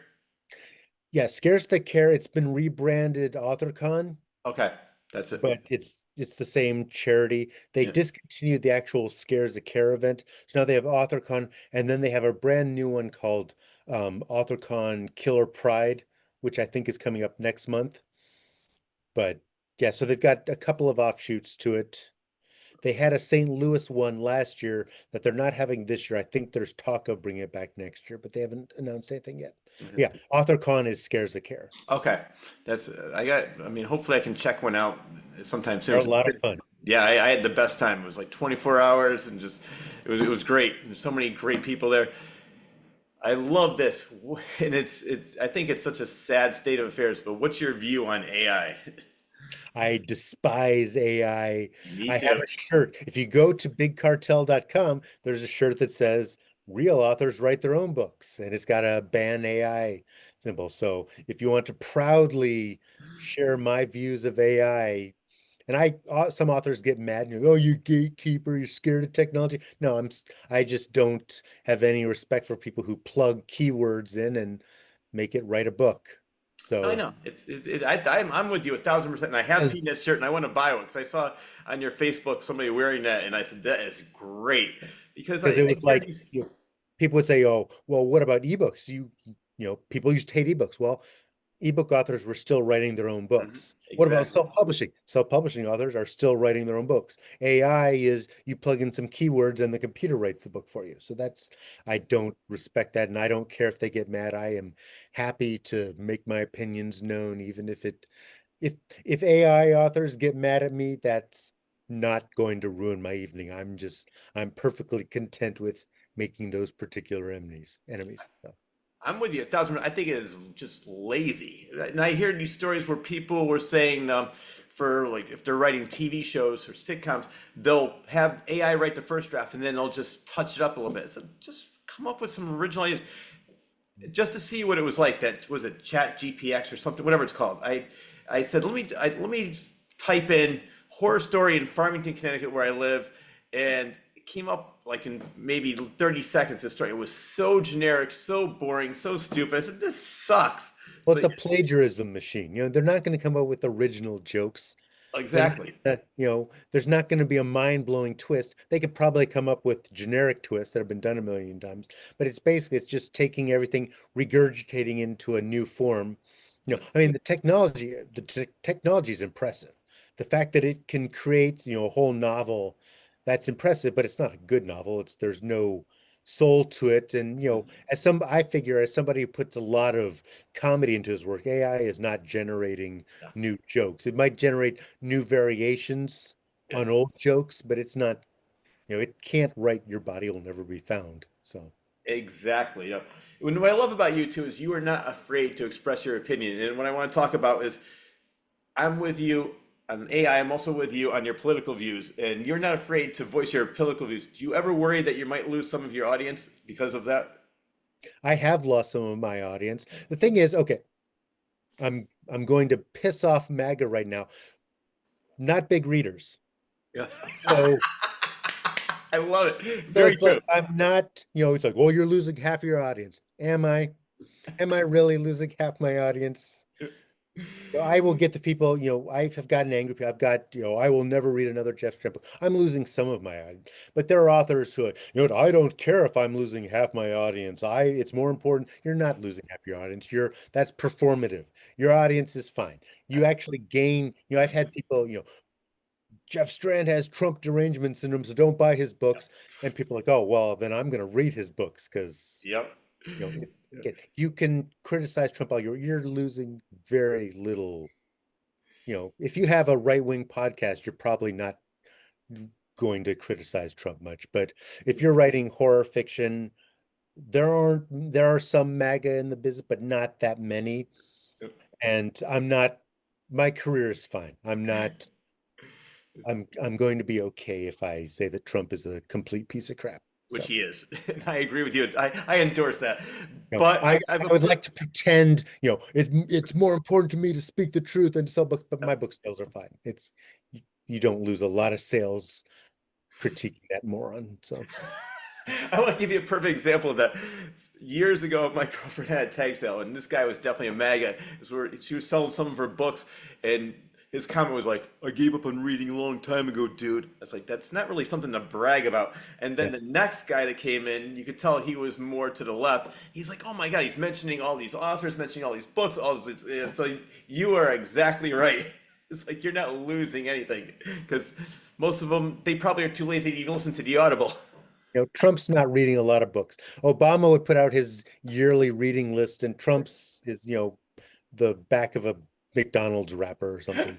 Yeah, Scares the Care, it's been rebranded AuthorCon, Okay, that's it. but it's the same charity. They Yeah. discontinued the actual Scares the Care event. So now they have AuthorCon, and then they have a brand new one called AuthorCon Killer Pride, which I think is coming up next month. But yeah, so they've got a couple of offshoots to it. They had a St. Louis one last year that they're not having this year. I think there's talk of bringing it back next year, but they haven't announced anything yet. But yeah, AuthorCon is scares the care. Okay, that's I got. I mean, hopefully I can check one out sometime They're soon. a lot of fun. Yeah, I had the best time. It was like 24 hours and just it was great. There's so many great people there. I love this, and it's. I think it's such a sad state of affairs. But what's your view on AI? I despise AI. Me I have too. a shirt. If you go to bigcartel.com, there's a shirt that says real authors write their own books, and it's got a ban AI symbol. So if you want to proudly share my views of AI, and some authors get mad and oh, you gatekeeper, you're scared of technology. No, I just don't have any respect for people who plug keywords in and make it write a book. I So know I'm with you 1,000%, and I have seen as that shirt, and I want to buy one because I saw on your Facebook somebody wearing that, and I said that is great because because it I was hear like these. people would say, "Oh, well, what about ebooks? People used to hate ebooks." Well, ebook authors were still writing their own Mhm, books. What about exactly. self-publishing? Self-publishing authors are still writing their own books. AI is you plug in some keywords and the computer writes the book for you. So I don't respect that, and I don't care if they get mad. I am happy to make my opinions known, even if if AI authors get mad at me, that's not going to ruin my evening. I'm perfectly content with making those particular enemies. So I'm with you 1,000%. I think it is just lazy. And I hear these stories where people were saying for like if they're writing TV shows or sitcoms, they'll have AI write the first draft and then they'll just touch it up a little bit. So just come up with some original ideas just to see what it was like. That was a Chat GPX or something, whatever it's called. I said let me type in horror story in Farmington, Connecticut, where I live, and it came up like in maybe 30 seconds. This story, it was so generic, so boring, so stupid. I said this sucks. well, So it's a plagiarism machine. They're not going to come up with original jokes. They're not, exactly. there's not going to be a mind-blowing twist. They could probably come up with generic twists that have been done a million times, but it's just taking everything, regurgitating into a new form. I mean, the technology is impressive. The fact that it can create, a whole novel, that's impressive, but it's not a good novel. There's no soul to it. And, I figure as somebody who puts a lot of comedy into his work, AI is not generating Yeah. new jokes. It might generate new variations Yeah. on old jokes, but it's not, it can't write Your Body Will Never Be Found. So Exactly. What I love about you too is you are not afraid to express your opinion. And what I want to talk about is I'm with you on AI. I'm also with you on your political views, and you're not afraid to voice your political views. Do you ever worry that you might lose some of your audience because of that? I have lost some of my audience. The thing is, okay, I'm going to piss off MAGA right now. Not big readers. Yeah. So I love it. so Very it's true. like I'm not, it's like, well, you're losing half your audience. Am I? Am I really losing half my audience? I will get the people, I have gotten angry. I've got, I will never read another Jeff Strand book. I'm losing some of my audience, but there are authors who are, I don't care if I'm losing half my audience. It's more important. You're not losing half your audience. That's performative. Your audience is fine. You actually gain, I've had people, Jeff Strand has Trump derangement syndrome, so don't buy his books. And people are like, oh, well, then I'm going to read his books because Yep. again, you can criticize Trump all you're losing very little. If you have a right-wing podcast, you're probably not going to criticize Trump much. But if you're writing horror fiction, there are some MAGA in the business, but not that many. And my career is fine. I'm going to be okay if I say that Trump is a complete piece of crap. Which So, he is. And I agree with you. I endorse that. But I I have a I would like to pretend, it's more important to me to speak the truth and to sell books, but my book sales are fine. You don't lose a lot of sales critiquing that moron. So I want to give you a perfect example of that. Years ago, my girlfriend had a tag sale, and this guy was definitely a MAGA. She was selling some of her books, and his comment was like, "I gave up on reading a long time ago, dude." It's like that's not really something to brag about. And then Yeah. the next guy that came in, you could tell he was more to the left. He's like, "Oh my God, he's mentioning all these authors, mentioning all these books, all this." So you are exactly right. It's like you're not losing anything because most of them they probably are too lazy to even listen to the Audible. Trump's not reading a lot of books. Obama would put out his yearly reading list, and Trump's is, the back of a McDonald's wrapper or something.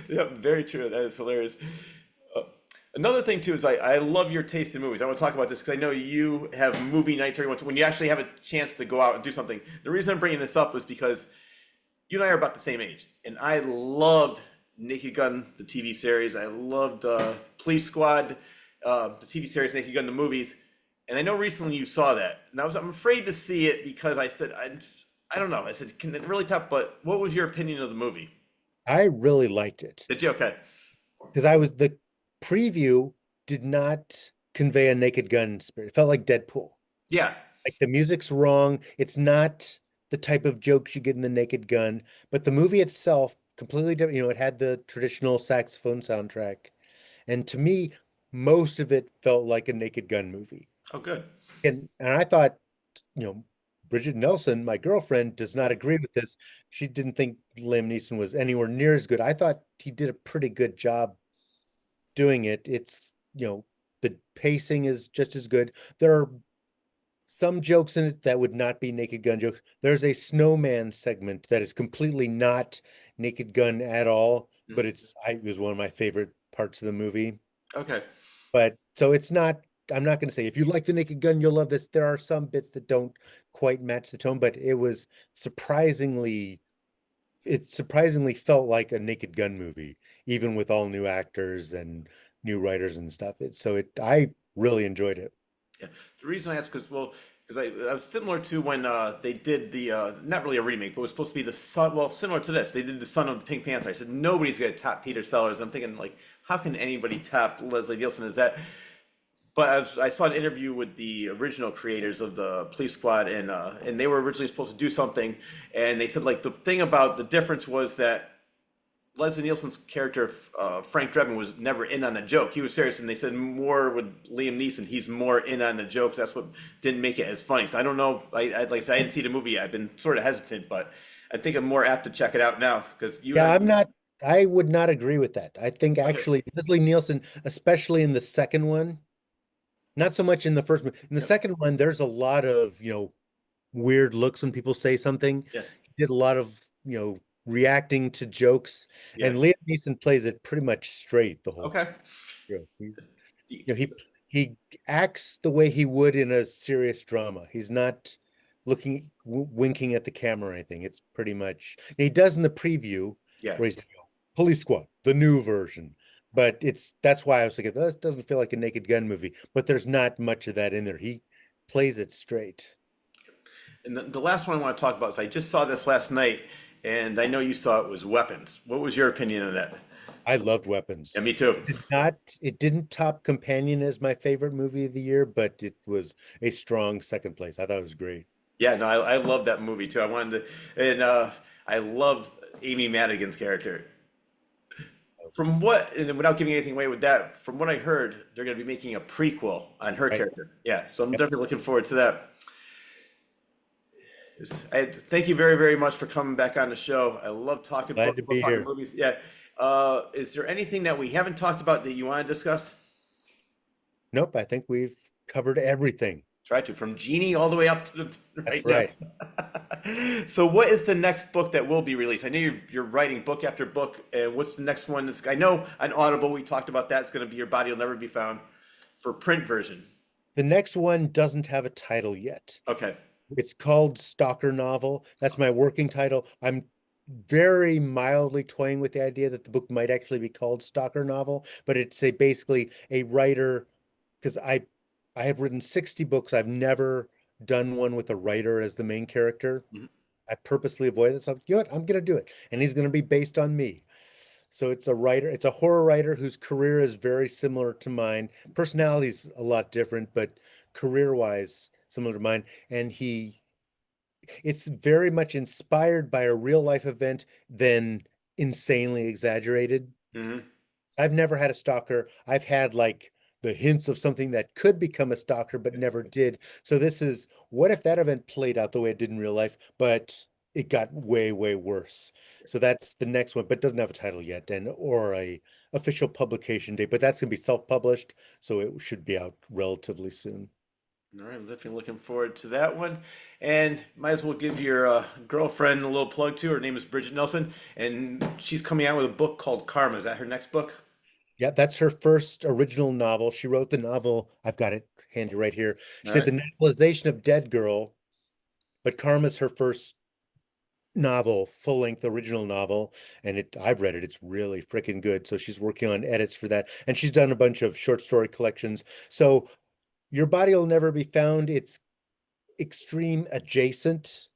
Yep, very true. That is hilarious. Uh, Another thing too is I love your taste in movies. I want to talk about this because I know you have movie nights or when you actually have a chance to go out and do something. The reason I'm bringing this up is because you and I are about the same age, and I loved Naked Gun, the TV series. I loved Police Squad, the TV series, Naked Gun, the movies. And I know recently you saw that, and I'm afraid to see it because I said I don't know. I said, can it really tough? But what was your opinion of the movie? I really liked it Did you okay? because the preview did not convey a Naked Gun spirit. It felt like Deadpool. Yeah. Like the music's wrong. It's not the type of jokes you get in the Naked Gun, but the movie itself completely different. It had the traditional saxophone soundtrack, and to me, most of it felt like a Naked Gun movie. Oh, good. And I thought, you know, Bridget Nelson, my girlfriend, does not agree with this. She didn't think Liam Neeson was anywhere near as good. I thought he did a pretty good job doing it. It's, the pacing is just as good. There are some jokes in it that would not be Naked Gun jokes. There's a snowman segment that is completely not Naked Gun at all, Mm. but it was one of my favorite parts of the movie. Okay. But so it's not, I'm not going to say if you like the Naked Gun, you'll love this. There are some bits that don't quite match the tone, but it surprisingly felt like a Naked Gun movie, even with all new actors and new writers and stuff. I really enjoyed it. Yeah. The reason I asked because I was similar to when they did the not really a remake, but it was supposed to be the son. Well, similar to this, they did the Son of the Pink Panther. I said nobody's gonna top Peter Sellers. I'm thinking like, how can anybody top Leslie Nielsen? Is that? But I saw an interview with the original creators of the Police Squad, and they were originally supposed to do something, and they said like the thing about the difference was that Leslie Nielsen's character, Frank Drebin, was never in on the joke. He was serious, and they said more with Liam Neeson. He's more in on the jokes. That's what didn't make it as funny. So I don't know. Like I said, I didn't see the movie yet. I've been sort of hesitant, but I think I'm more apt to check it out now because you and Yeah, I. I would not agree with that. I think Okay. actually Leslie Nielsen, especially in the second one, not so much in the first one. In the Yep. second one, there's a lot of, weird looks when people say something. Yeah. He did a lot of, reacting to jokes, Yeah. and Liam Neeson plays it pretty much straight the whole Okay. show. He's, The- you know, he acts the way he would in a serious drama. He's not winking at the camera or anything. It's pretty much he does in the preview Yeah. where he's Police Squad, the new version. But that's why I was thinking this doesn't feel like a Naked Gun movie, but there's not much of that in there. He plays it straight. And the last one I want to talk about is I just saw this last night, and I know you saw it was Weapons. What was your opinion of that? I loved Yeah, Weapons. me too. It didn't top Companion as my favorite movie of the year, but it was a strong second place. I thought it was great. Yeah, no, I love that movie too. I wanted to, and I love Amy Madigan's character. From what, and without giving anything away with that, from what I heard, they're going to be making a prequel on her Right. character. Yeah, so I'm Yep. definitely looking forward to that. Thank you very, very much for coming back on the show. I love talking Glad books, to love be talking here. movies. Yeah. Is there anything that we haven't talked about that you want to discuss? Nope, I think we've covered everything. Try to, from Genie all the way up to the That's right now. right. So, what is the next book that will be released? I know you're writing book after book. And what's the next one? I know on Audible we talked about that. It's going to be Your Body Will Never Be Found for print version. The next one doesn't have a title yet. Okay. It's called Stalker Novel. That's my working title. I'm very mildly toying with the idea that the book might actually be called Stalker Novel, but it's basically a writer because I have written 60 books. I've never done one with a writer as the main character. Mhm. I purposely avoid it. So you know what? I'm gonna do it. And he's gonna be based on me. So it's a horror writer whose career is very similar to mine. Personality's a lot different, but career-wise, similar to mine. And it's very much inspired by a real life event, then insanely exaggerated. Hmm. I've never had a stalker. I've had like the hints of something that could become a stalker, but never did. So this is what if that event played out the way it did in real life, but it got way, way worse. So that's the next one, but doesn't have a title yet and or a official publication date. But that's gonna be self-published, so it should be out relatively soon. All right, I'm definitely looking forward to that one. And might as well give your girlfriend a little plug too. Her name is Bridget Nelson, and she's coming out with a book called Karma. Is that her next book? Yeah, that's her first original novel. She wrote the novel. I've got it handy right here. All She did right. the novelization of Dead Girl, but Karma's her first novel, full-length original novel, and I've read it. It's really freaking good. So she's working on edits for that, and she's done a bunch of short story collections. So Your Body Will Never Be Found, it's extreme adjacent.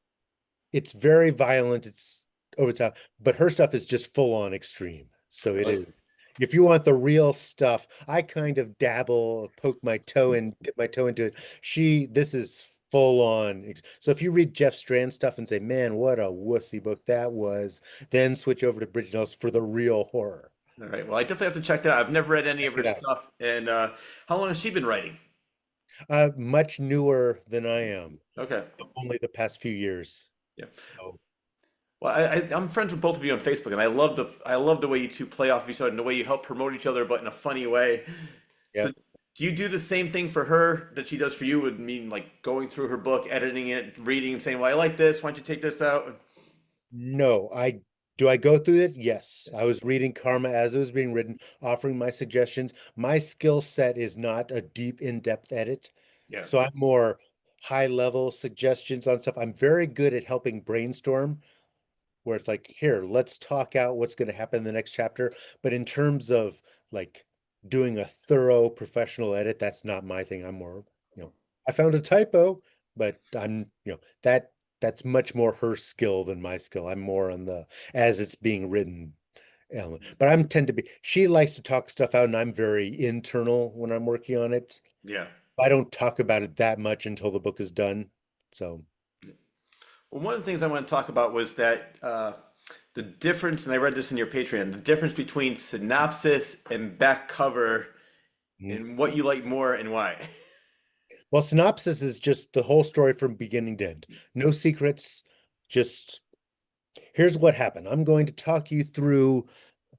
It's very violent. It's over the top, but her stuff is just full on extreme. So it Really? is. If you want the real stuff, I kind of dabble, poke my toe and dip my toe into it. This is full on. So if you read Jeff Strand stuff and say, man, what a wussy book that was, then switch over to Bridget Nelson for the real horror. All right. Well, I definitely have to check that out. I've never read any Check of her it out. stuff. And how long has she been writing? Much newer than I am, Okay. only the past few years. Yeah. So Well, I'm friends with both of you on Facebook, and I love the way you two play off of each other and the way you help promote each other, but in a funny way. yeah. So, do you do the same thing for her that she does for you? Would mean like going through her book, editing it, reading, and saying, "Well, I like this. Why don't you take this out?" No, I go through it? Yes. I was reading Karma as it was being written, offering my suggestions. My skill set is not a deep, in-depth edit. Yeah. So I'm more high level suggestions on stuff. I'm very good at helping brainstorm where it's like, here, let's talk out what's going to happen in the next chapter. But in terms of like doing a thorough professional edit, that's not my thing. I'm more, I found a typo, but that's much more her skill than my skill. I'm more on the as it's being written element. But I'm tend to be, she likes to talk stuff out, and I'm very internal when I'm working on it. Yeah. I don't talk about it that much until the book is done. So. Well, one of the things I want to talk about was that the difference, and I read this in your Patreon, the difference between synopsis and back cover, mm. and what you like more and why. Well, synopsis is just the whole story from beginning to end. No secrets, just here's what happened. I'm going to talk you through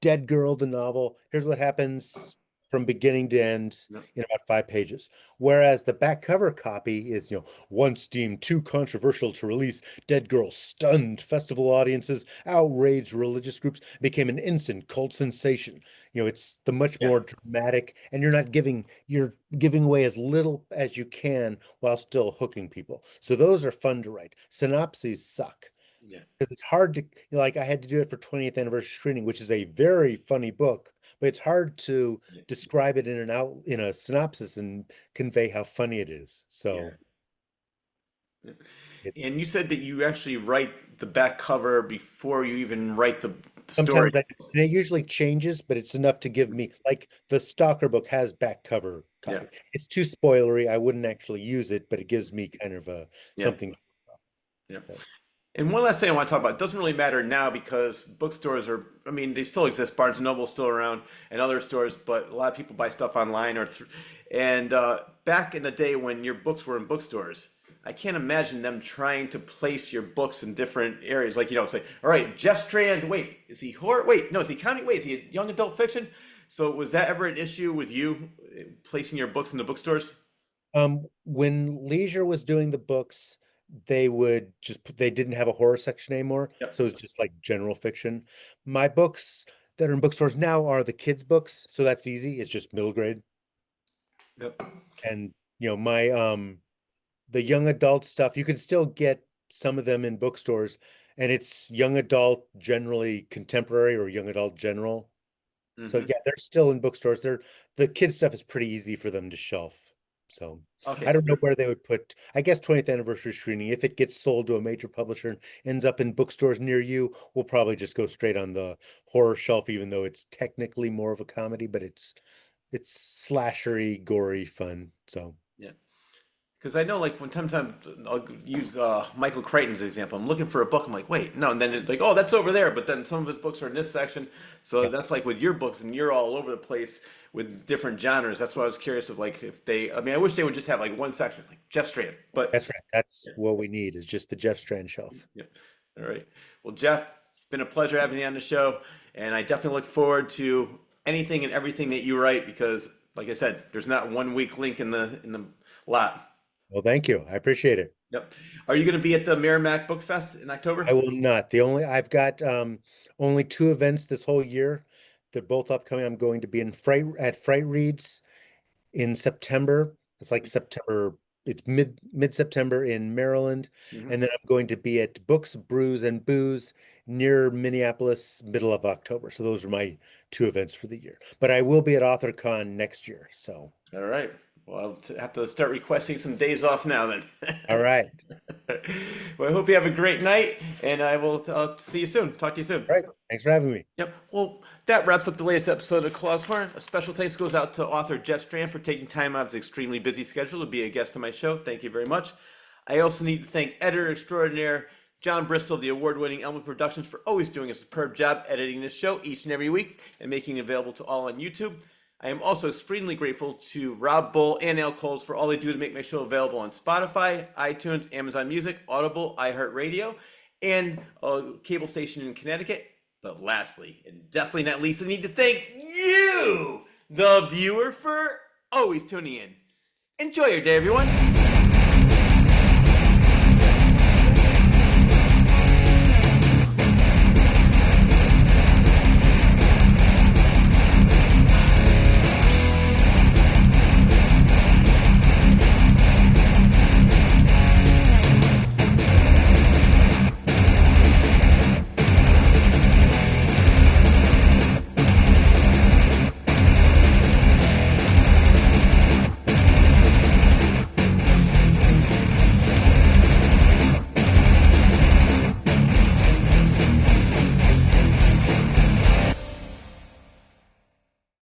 Dead Girl, the novel. Here's what happens from beginning to end Yep. in about 5 pages. Whereas the back cover copy is, once deemed too controversial to release, Dead Girl stunned festival audiences, outraged religious groups, became an instant cult sensation. It's the much Yeah. more dramatic, and you're giving away as little as you can while still hooking people. So those are fun to write. Synopses suck Yeah. because it's hard to like I had to do it for 20th anniversary screening, which is a very funny book, but it's hard to Yeah. describe it in a synopsis and convey how funny it is. Yeah. So it's And you said that you actually write the back cover before you even write the story. sometimes and it usually changes, but it's enough to give me like the Stalker book has back cover Yeah. copy. It's too spoilery. I wouldn't actually use it, but it gives me kind of a Yeah. something. Yeah. uh, And one last thing I want to talk about. It doesn't really matter now because bookstores are, I mean, they still exist. Barnes and Noble's still around and other stores, but a lot of people buy stuff online and back in the day when your books were in bookstores, I can't imagine them trying to place your books in different areas. Like, say, all right, Jeff Strand, wait, is he horror? Wait, no, is he comedy? Wait, is he young adult fiction? So was that ever an issue with you placing your books in the bookstores? When Leisure was doing the books, they didn't have a horror section anymore, Yep. so it's just like general fiction. My books that are in bookstores now are the kids' books, so that's easy. It's just middle grade. Yep. And my the young adult stuff, you can still get some of them in bookstores, and it's young adult, generally contemporary or young adult general. So Hmm. yeah, they're still in bookstores. The kids stuff is pretty easy for them to shelf. So Okay, I so don't know where they would put, I guess 20th anniversary screening, if it gets sold to a major publisher and ends up in bookstores near you, we'll probably just go straight on the horror shelf, even though it's technically more of a comedy, but it's slashery, gory fun. So yeah. because I know like when sometimes I'll use Michael Crichton's example. I'm looking for a book. I'm like, wait, no, and then it's like, oh, that's over there. But then some of his books are in this section. So Yeah, that's like with your books, and you're all over the place with different genres. That's why I was curious of like if they. I mean, I wish they would just have like one section, like Jeff Strand. But that's right. That's what we need is just the Jeff Strand shelf. yeah, all right. Well, Jeff, it's been a pleasure having you on the show, and I definitely look forward to anything and everything that you write because, like I said, there's not one weak link in the lot. Well, thank you. I appreciate it. Yep. Are you going to be at the Merrimack Book Fest in I October? will not. I've got only two events this whole year. They're both upcoming. I'm going to be in Fright Reads in September. It's like September, it's mid September in Maryland. Hmm. And then I'm going to be at Books, Brews, and Booze near Minneapolis, middle of October. So those are my two events for the year. But I will be at AuthorCon next year. So All right. Well, have to start requesting some days off now then. all right. Well, I hope you have a great night, and I will see you soon. Talk to you soon. All right. Thanks for having me. Yep. Well, that wraps up the latest episode of Claw's Corner. A special thanks goes out to author Jeff Strand for taking time out of his extremely busy schedule to be a guest on my show. Thank you very much. I also need to thank editor extraordinaire John Bristol, the award-winning Elmwood Productions, for always doing a superb job editing this show each and every week and making it available to all on YouTube. I am also extremely grateful to Rob Bull and Al Coles for all they do to make my show available on Spotify, iTunes, Amazon Music, Audible, iHeartRadio, and a cable station in Connecticut. But lastly, and definitely not least, I need to thank you, the viewer, for always tuning in. Enjoy your day, everyone.